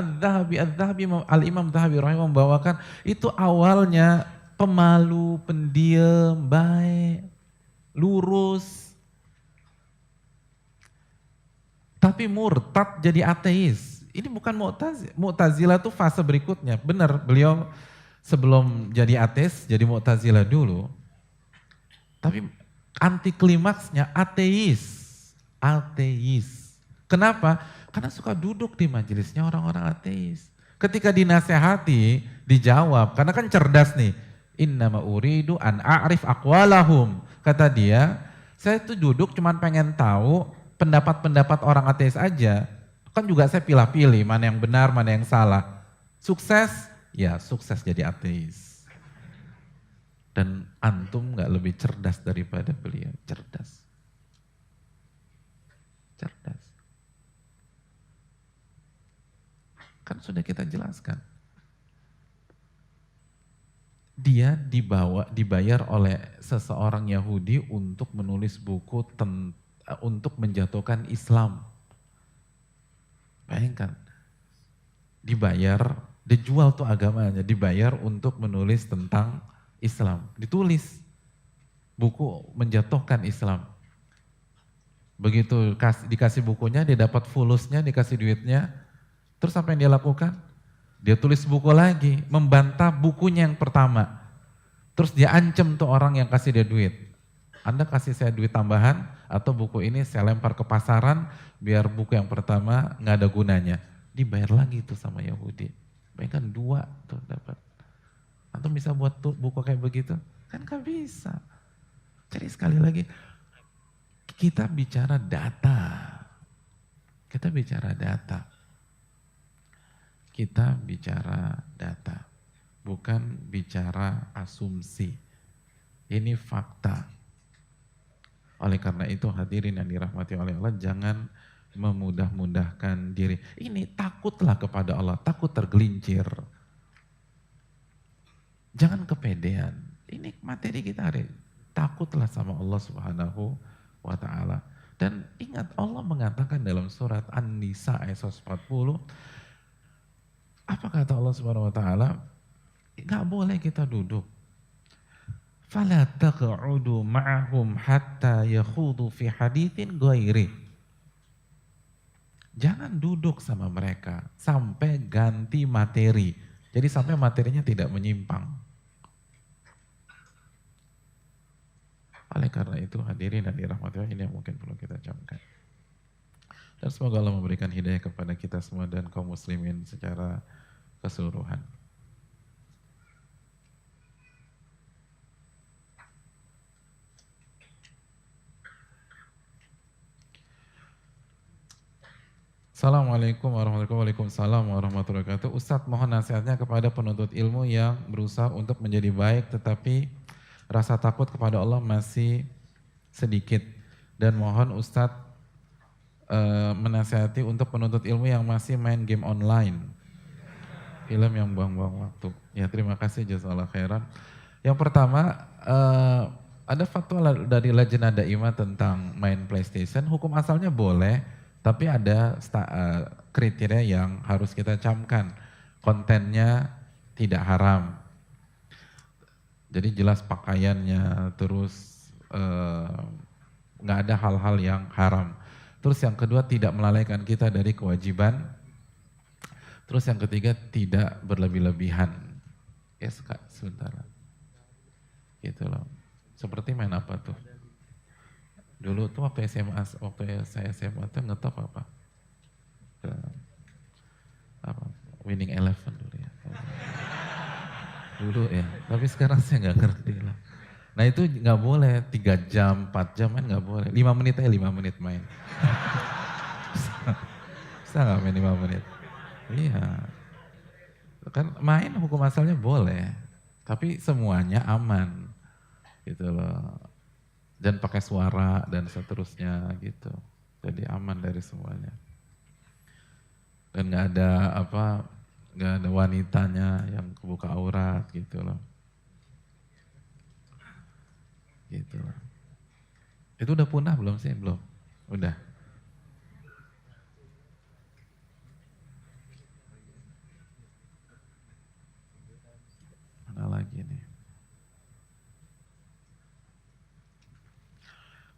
Al-Imam Zahabi rahimahullah membawakan itu awalnya pemalu, pendiam, baik, lurus. Tapi murtad jadi ateis. Ini bukan Mu'tazilah. Mu'tazilah itu fase berikutnya. Benar, beliau sebelum jadi ateis jadi Mu'tazilah dulu. Tapi anti klimaksnya ateis. Ateis. Kenapa? Karena suka duduk di majelisnya orang-orang ateis. Ketika dinasehati, dijawab. Karena kan cerdas nih. Innama uridu an a'rif aqwalahum. Kata dia, saya tuh duduk cuman pengen tahu pendapat-pendapat orang ateis aja. Kan juga saya pilih-pilih mana yang benar, mana yang salah. Sukses? Ya sukses jadi ateis. Dan antum gak lebih cerdas daripada beliau. Cerdas. Cerdas. Kan sudah kita jelaskan. Dia dibayar oleh seseorang Yahudi untuk menulis buku untuk menjatuhkan Islam. Bayangkan. Dibayar, dijual tuh agamanya, dibayar untuk menulis tentang Islam. Ditulis buku menjatuhkan Islam. Begitu dikasih bukunya, dia dapat fulusnya, dikasih duitnya. Terus apa yang dia lakukan? Dia tulis buku lagi, membantah bukunya yang pertama. Terus dia ancam tuh orang yang kasih dia duit. Anda kasih saya duit tambahan atau buku ini saya lempar ke pasaran biar buku yang pertama nggak ada gunanya. Dibayar lagi tuh sama Yahudi. Bayangkan 2 tuh dapat. Antum bisa buat tuh buku kayak begitu? Kan gak bisa. Jadi sekali lagi, kita bicara data. Kita bicara data. Kita bicara data. Bukan bicara asumsi. Ini fakta. Oleh karena itu hadirin yang dirahmati oleh Allah, jangan memudah-mudahkan diri. Ini takutlah kepada Allah, takut tergelincir. Jangan kepedean. Ini materi kita hari. Takutlah sama Allah Subhanahu wa ta'ala. Dan ingat Allah mengatakan dalam surat An-Nisa ayat 140, apa kata Allah Subhanahu wa ta'ala? Gak boleh kita duduk. Fala taq'udu ma'ahum hatta yakhudu fi haditsin ghairi. Jangan duduk sama mereka sampai ganti materi. Jadi sampai materinya tidak menyimpang. Oleh karena itu hadirin dan dirahmati Allah, ini yang mungkin perlu kita camkan. Dan semoga Allah memberikan hidayah kepada kita semua dan kaum muslimin secara keseluruhan. Assalamualaikum warahmatullahi wabarakatuh. Ustadz, mohon nasihatnya kepada penuntut ilmu yang berusaha untuk menjadi baik tetapi rasa takut kepada Allah masih sedikit. Dan mohon Ustadz menasihati untuk penuntut ilmu yang masih main game online. Film yang buang-buang waktu. Ya, terima kasih, jazakallah khairan. Yang pertama, ada fatwa dari Lajnah Daimah tentang main PlayStation. Hukum asalnya boleh, tapi ada kriteria yang harus kita camkan. Kontennya tidak haram. Jadi jelas pakaiannya, terus nggak ada hal-hal yang haram. Terus yang kedua, tidak melalaikan kita dari kewajiban. Terus yang ketiga, tidak berlebih-lebihan. Ya, sebentar. Gitu loh. Seperti main apa tuh? Dulu tuh waktu saya SMA tuh ngetop apa? Winning Eleven dulu ya. Dulu ya, tapi sekarang saya nggak ngerti lah. Nah itu nggak boleh 3 jam, 4 jam kan nggak boleh. 5 menit aja 5 menit main. Bisa nggak main 5 menit? Iya. Kan main hukum asalnya boleh, tapi semuanya aman. Gitu loh. Dan pakai suara dan seterusnya gitu. Jadi aman dari semuanya. Dan nggak ada wanitanya yang kebuka aurat gitu loh. Gitu loh. Itu udah punah belum sih? Belum. Udah. Mana lagi nih?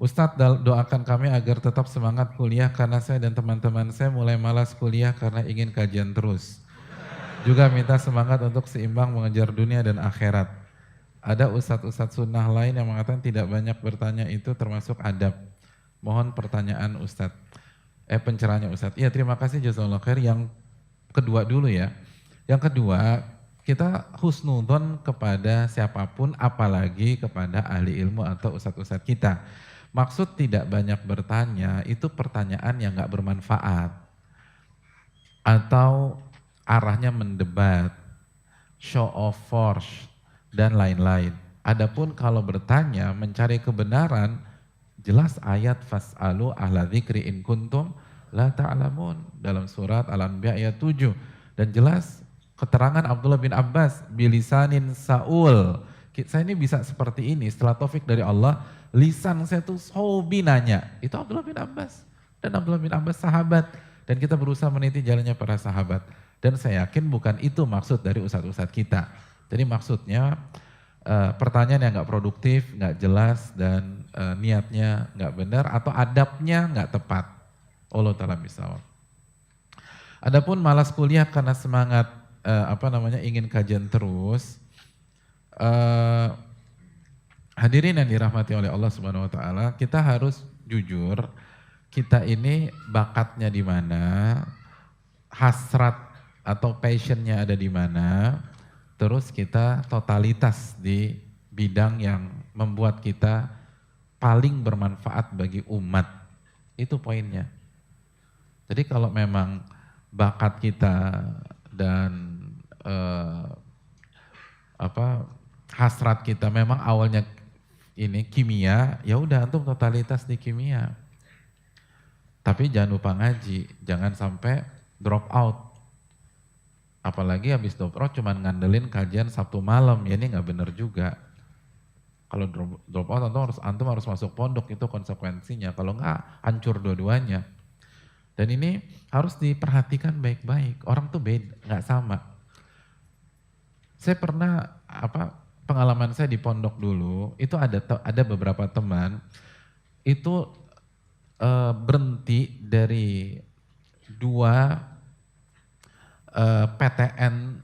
Ustadz, doakan kami agar tetap semangat kuliah karena saya dan teman-teman saya mulai malas kuliah karena ingin kajian terus. Juga minta semangat untuk seimbang mengejar dunia dan akhirat. Ada ustadz-ustadz sunnah lain yang mengatakan tidak banyak bertanya itu termasuk adab. Mohon pertanyaan ustadz. Pencerahannya ustadz. Iya, terima kasih jazakallahu khair. Yang kedua dulu ya. Yang kedua, kita husnudzon kepada siapapun, apalagi kepada ahli ilmu atau ustadz-ustadz kita. Maksud tidak banyak bertanya, itu pertanyaan yang gak bermanfaat. Atau arahnya mendebat, show of force, dan lain-lain. Adapun kalau bertanya, mencari kebenaran, jelas ayat fas'alu ahla dzikri in kuntum la ta'lamun dalam surat Al-Anbiya ayat 7. Dan jelas keterangan Abdullah bin Abbas, bilisanin Saul. Saya ini bisa seperti ini setelah taufik dari Allah, lisan saya tuh hobi nanya. Itu Abdullah bin Abbas. Dan Abdullah bin Abbas sahabat. Dan kita berusaha meniti jalannya para sahabat. Dan saya yakin bukan itu maksud dari ustadz-ustadz kita. Jadi maksudnya pertanyaan yang gak produktif, gak jelas, dan niatnya gak benar, atau adabnya gak tepat. Allah ta'ala misawab. Adapun malas kuliah karena semangat ingin kajian terus, hadirin yang dirahmati oleh Allah Subhanahu wa taala, kita harus jujur, kita ini bakatnya di mana, hasrat atau passionnya ada di mana, terus kita totalitas di bidang yang membuat kita paling bermanfaat bagi umat. Itu poinnya. Jadi kalau memang bakat kita dan hasrat kita memang awalnya ini kimia, ya udah antum totalitas di kimia. Tapi jangan lupa ngaji, jangan sampai drop out. Apalagi habis drop out cuman ngandelin kajian Sabtu malam, ya ini nggak bener juga. Kalau drop out antum harus masuk pondok, itu konsekuensinya. Kalau nggak hancur dua-duanya. Dan ini harus diperhatikan baik-baik. Orang tuh beda, nggak sama. Saya pernah pengalaman saya di pondok dulu, itu ada beberapa teman itu berhenti dari 2 PTN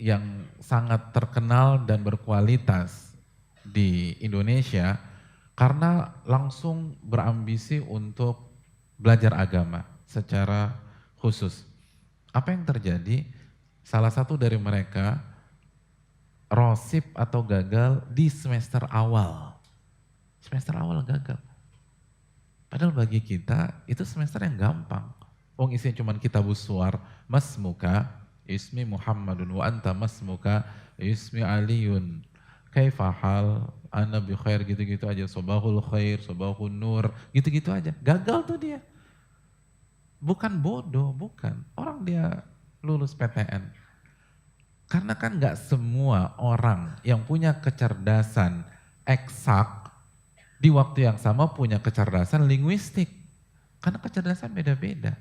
yang sangat terkenal dan berkualitas di Indonesia karena langsung berambisi untuk belajar agama secara khusus. Apa yang terjadi? Salah satu dari mereka rosip atau gagal di semester awal. Semester awal gagal. Padahal bagi kita itu semester yang gampang. Wong isinya cuma kitabus suar, masmuka, ismi Muhammadun wa anta masmuka, ismi Aliun. Kaifahal, ana bi khair, gitu-gitu aja. Sobahul khair, sobahul nur, gitu-gitu aja. Gagal tuh dia. Bukan bodoh, bukan. Orang dia lulus PTN. Karena kan nggak semua orang yang punya kecerdasan eksak di waktu yang sama punya kecerdasan linguistik. Karena kecerdasan beda-beda.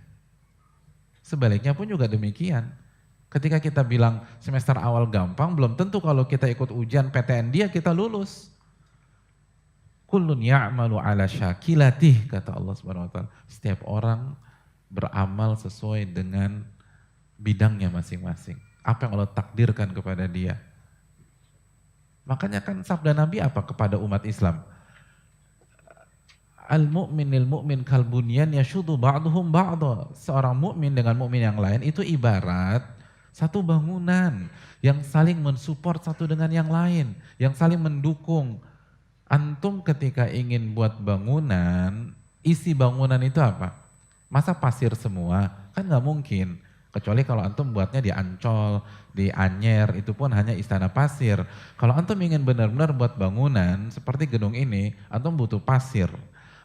Sebaliknya pun juga demikian. Ketika kita bilang semester awal gampang, belum tentu kalau kita ikut ujian PTN dia kita lulus. Kullun ya'malu ala syakilatih, kata Allah Subhanahu wa taala. Setiap orang beramal sesuai dengan bidangnya masing-masing. Apa yang Allah takdirkan kepada dia. Makanya kan sabda Nabi apa kepada umat Islam? Al-mu'minil mu'min kalbunyan yashudu ba'duhum ba'da. Seorang mukmin dengan mukmin yang lain itu ibarat satu bangunan yang saling mensupport satu dengan yang lain, yang saling mendukung. Antum ketika ingin buat bangunan, isi bangunan itu apa? Masa pasir semua? Kan nggak mungkin. Kecuali kalau antum buatnya di Ancol, di Anyer, itu pun hanya istana pasir. Kalau antum ingin benar-benar buat bangunan seperti gedung ini, antum butuh pasir,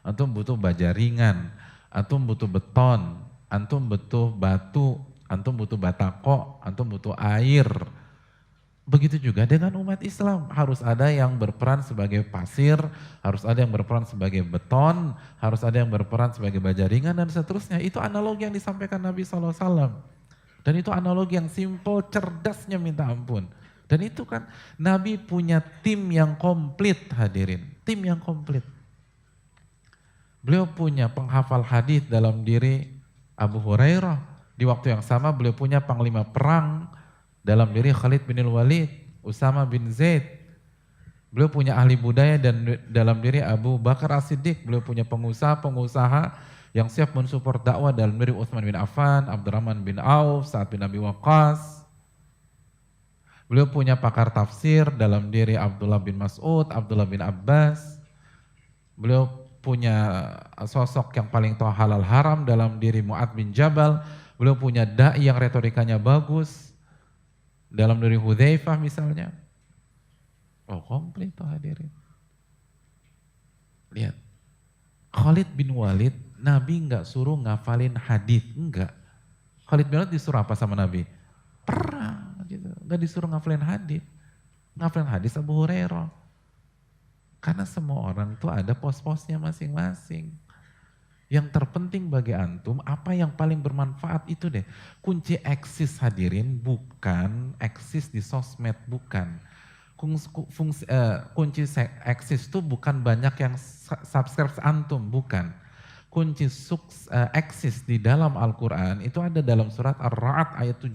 antum butuh baja ringan, antum butuh beton, antum butuh batu, antum butuh batako, antum butuh air. Begitu juga dengan umat Islam, harus ada yang berperan sebagai pasir, harus ada yang berperan sebagai beton, harus ada yang berperan sebagai baja ringan dan seterusnya. Itu analogi yang disampaikan Nabi SAW. Dan itu analogi yang simpel, cerdasnya minta ampun. Dan itu kan Nabi punya tim yang komplit hadirin, tim yang komplit. Beliau punya penghafal hadis dalam diri Abu Hurairah. Di waktu yang sama beliau punya panglima perang dalam diri Khalid bin Walid, Usama bin Zaid. Beliau punya ahli budaya dan dalam diri Abu Bakar As-Siddiq. Beliau punya pengusaha yang siap mensupport dakwah dalam diri Utsman bin Affan, Abdurrahman bin Auf, Sa'ad bin Abi Waqqas. Beliau punya pakar tafsir dalam diri Abdullah bin Mas'ud, Abdullah bin Abbas. Beliau punya sosok yang paling tahu halal haram dalam diri Mu'ad bin Jabal. Beliau punya da'i yang retorikanya bagus dalam diri Hudzaifah misalnya. Oh, komplit tuh hadirin. Lihat. Khalid bin Walid, Nabi enggak suruh ngafalin hadis, enggak. Khalid bin Walid disuruh apa sama Nabi? Perang gitu. Enggak disuruh ngafalin hadis. Ngafalin hadis Abu Hurairah. Karena semua orang tuh ada pos-posnya masing-masing. Yang terpenting bagi antum, apa yang paling bermanfaat itu deh. Kunci eksis hadirin bukan eksis di sosmed, bukan. Kunci eksis itu bukan banyak yang subscribe antum, bukan. Kunci eksis di dalam Al-Quran itu ada dalam surat Ar-Ra'd ayat 17.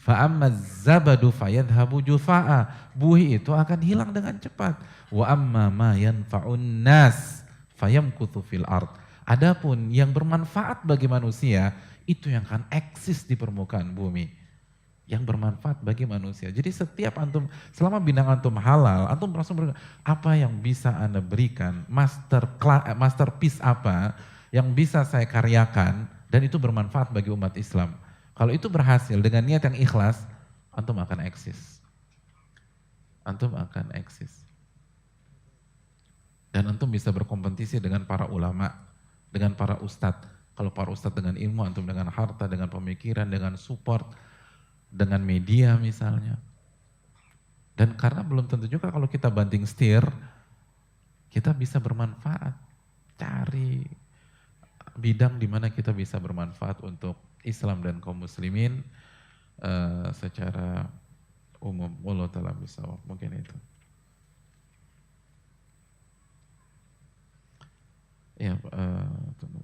Fa'amma zabadu fayadhabu jufa'a. Buih itu akan hilang dengan cepat. Wa amma ma yanfa'un nas fayamkuthu fil ard. Adapun yang bermanfaat bagi manusia, itu yang akan eksis di permukaan bumi. yang bermanfaat bagi manusia. Jadi setiap antum, selama bidang antum halal, antum langsung apa yang bisa Anda berikan, masterpiece apa yang bisa saya karyakan dan itu bermanfaat bagi umat Islam. Kalau itu berhasil dengan niat yang ikhlas, antum akan eksis. Antum akan eksis. Dan antum bisa berkompetisi dengan para ulama, dengan para ustadz. Kalau para ustadz dengan ilmu, antum dengan harta, dengan pemikiran, dengan support, dengan media misalnya. Dan karena belum tentu juga kalau kita banting setir, kita bisa bermanfaat. Cari bidang di mana kita bisa bermanfaat untuk Islam dan kaum muslimin secara umum. Wallahu ta'ala bisawab. Mungkin itu. Ya, tunggu.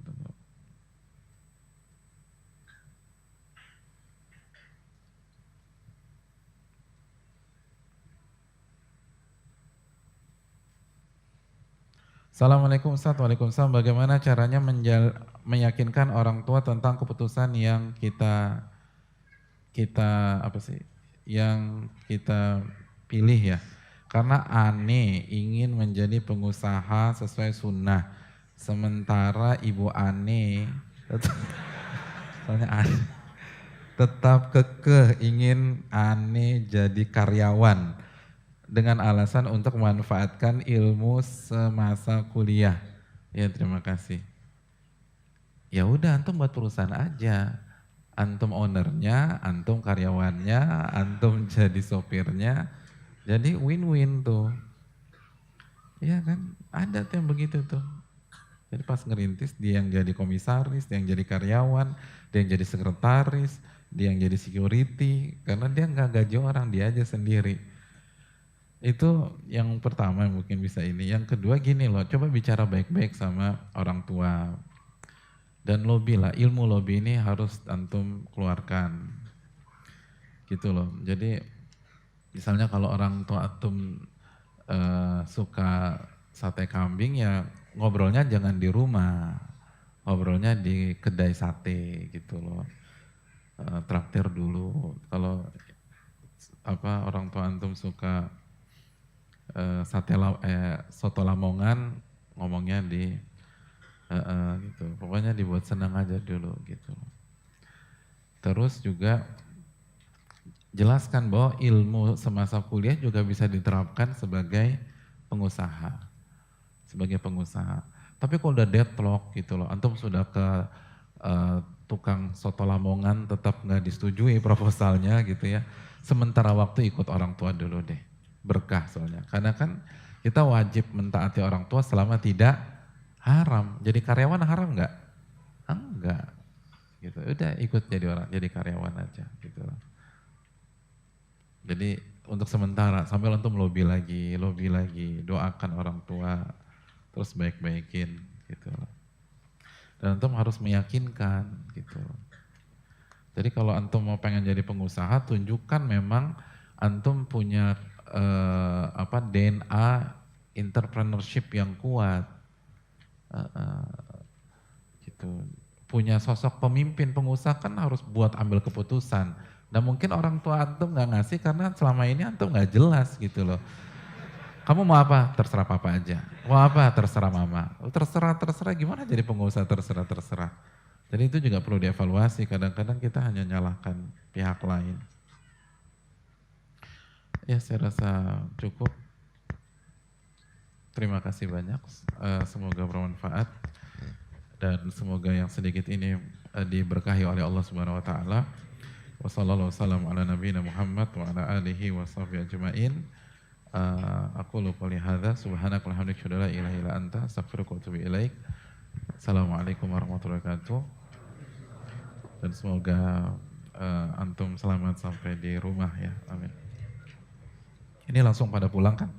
Assalamualaikum Ustaz, waalaikumsalam. Bagaimana caranya meyakinkan orang tua tentang keputusan yang kita pilih ya? Karena Ane ingin menjadi pengusaha sesuai sunnah, sementara ibu Ane tetap kekeh ingin Ane jadi karyawan dengan alasan untuk memanfaatkan ilmu semasa kuliah. Ya, terima kasih. Ya udah, antum buat perusahaan aja. Antum ownernya, antum karyawannya, antum jadi sopirnya. Jadi win-win tuh. Iya kan? Ada tuh yang begitu tuh. Jadi pas ngerintis, dia yang jadi komisaris, dia yang jadi karyawan, dia yang jadi sekretaris, dia yang jadi security. Karena dia nggak gaji orang, dia aja sendiri. Itu yang pertama mungkin bisa ini. Yang kedua gini loh, coba bicara baik-baik sama orang tua. Dan lobby lah, ilmu lobby ini harus antum keluarkan. Gitu loh. Jadi misalnya kalau orang tua antum suka sate kambing ya ngobrolnya jangan di rumah. Ngobrolnya di kedai sate gitu loh. Traktir dulu. Kalau orang tua antum suka soto Lamongan ngomongnya di gitu. Pokoknya dibuat senang aja dulu gitu. Terus juga jelaskan bahwa ilmu semasa kuliah juga bisa diterapkan sebagai pengusaha. Sebagai pengusaha. Tapi kalau udah deadlock gitu loh, antum sudah ke tukang soto Lamongan tetap nggak disetujui proposalnya gitu ya. Sementara waktu ikut orang tua dulu deh. Berkah soalnya. Karena kan kita wajib mentaati orang tua selama tidak haram. Jadi karyawan haram nggak? Enggak. Gitu. Udah ikut jadi karyawan aja gitu. Jadi untuk sementara sambil antum lobby lagi, doakan orang tua, terus baik-baikin gitu. Dan antum harus meyakinkan gitu. Jadi kalau antum mau pengen jadi pengusaha, tunjukkan memang antum punya DNA entrepreneurship yang kuat, gitu. Punya sosok pemimpin pengusaha kan harus buat ambil keputusan. Dan mungkin orang tua antum nggak ngasih karena selama ini antum nggak jelas gitu loh. Kamu mau apa? Terserah papa aja. Mau apa? Terserah mama. Terserah gimana jadi pengusaha terserah. Jadi itu juga perlu dievaluasi. Kadang-kadang kita hanya nyalahkan pihak lain. Ya saya rasa cukup. Terima kasih banyak. Semoga bermanfaat dan semoga yang sedikit ini diberkahi oleh Allah Subhanahu wa taala. Wassallallahu wasallam ala nabiyina Muhammad wa ala alihi wa sahbihi ajmain. Aqulu qouli hadza subhanaka wa bihamdika la ilaha illa anta astaghfiruka wa atubu ilaik. Assalamualaikum warahmatullahi wabarakatuh. Dan semoga antum selamat sampai di rumah ya. Amin. Ini langsung pada pulang kan?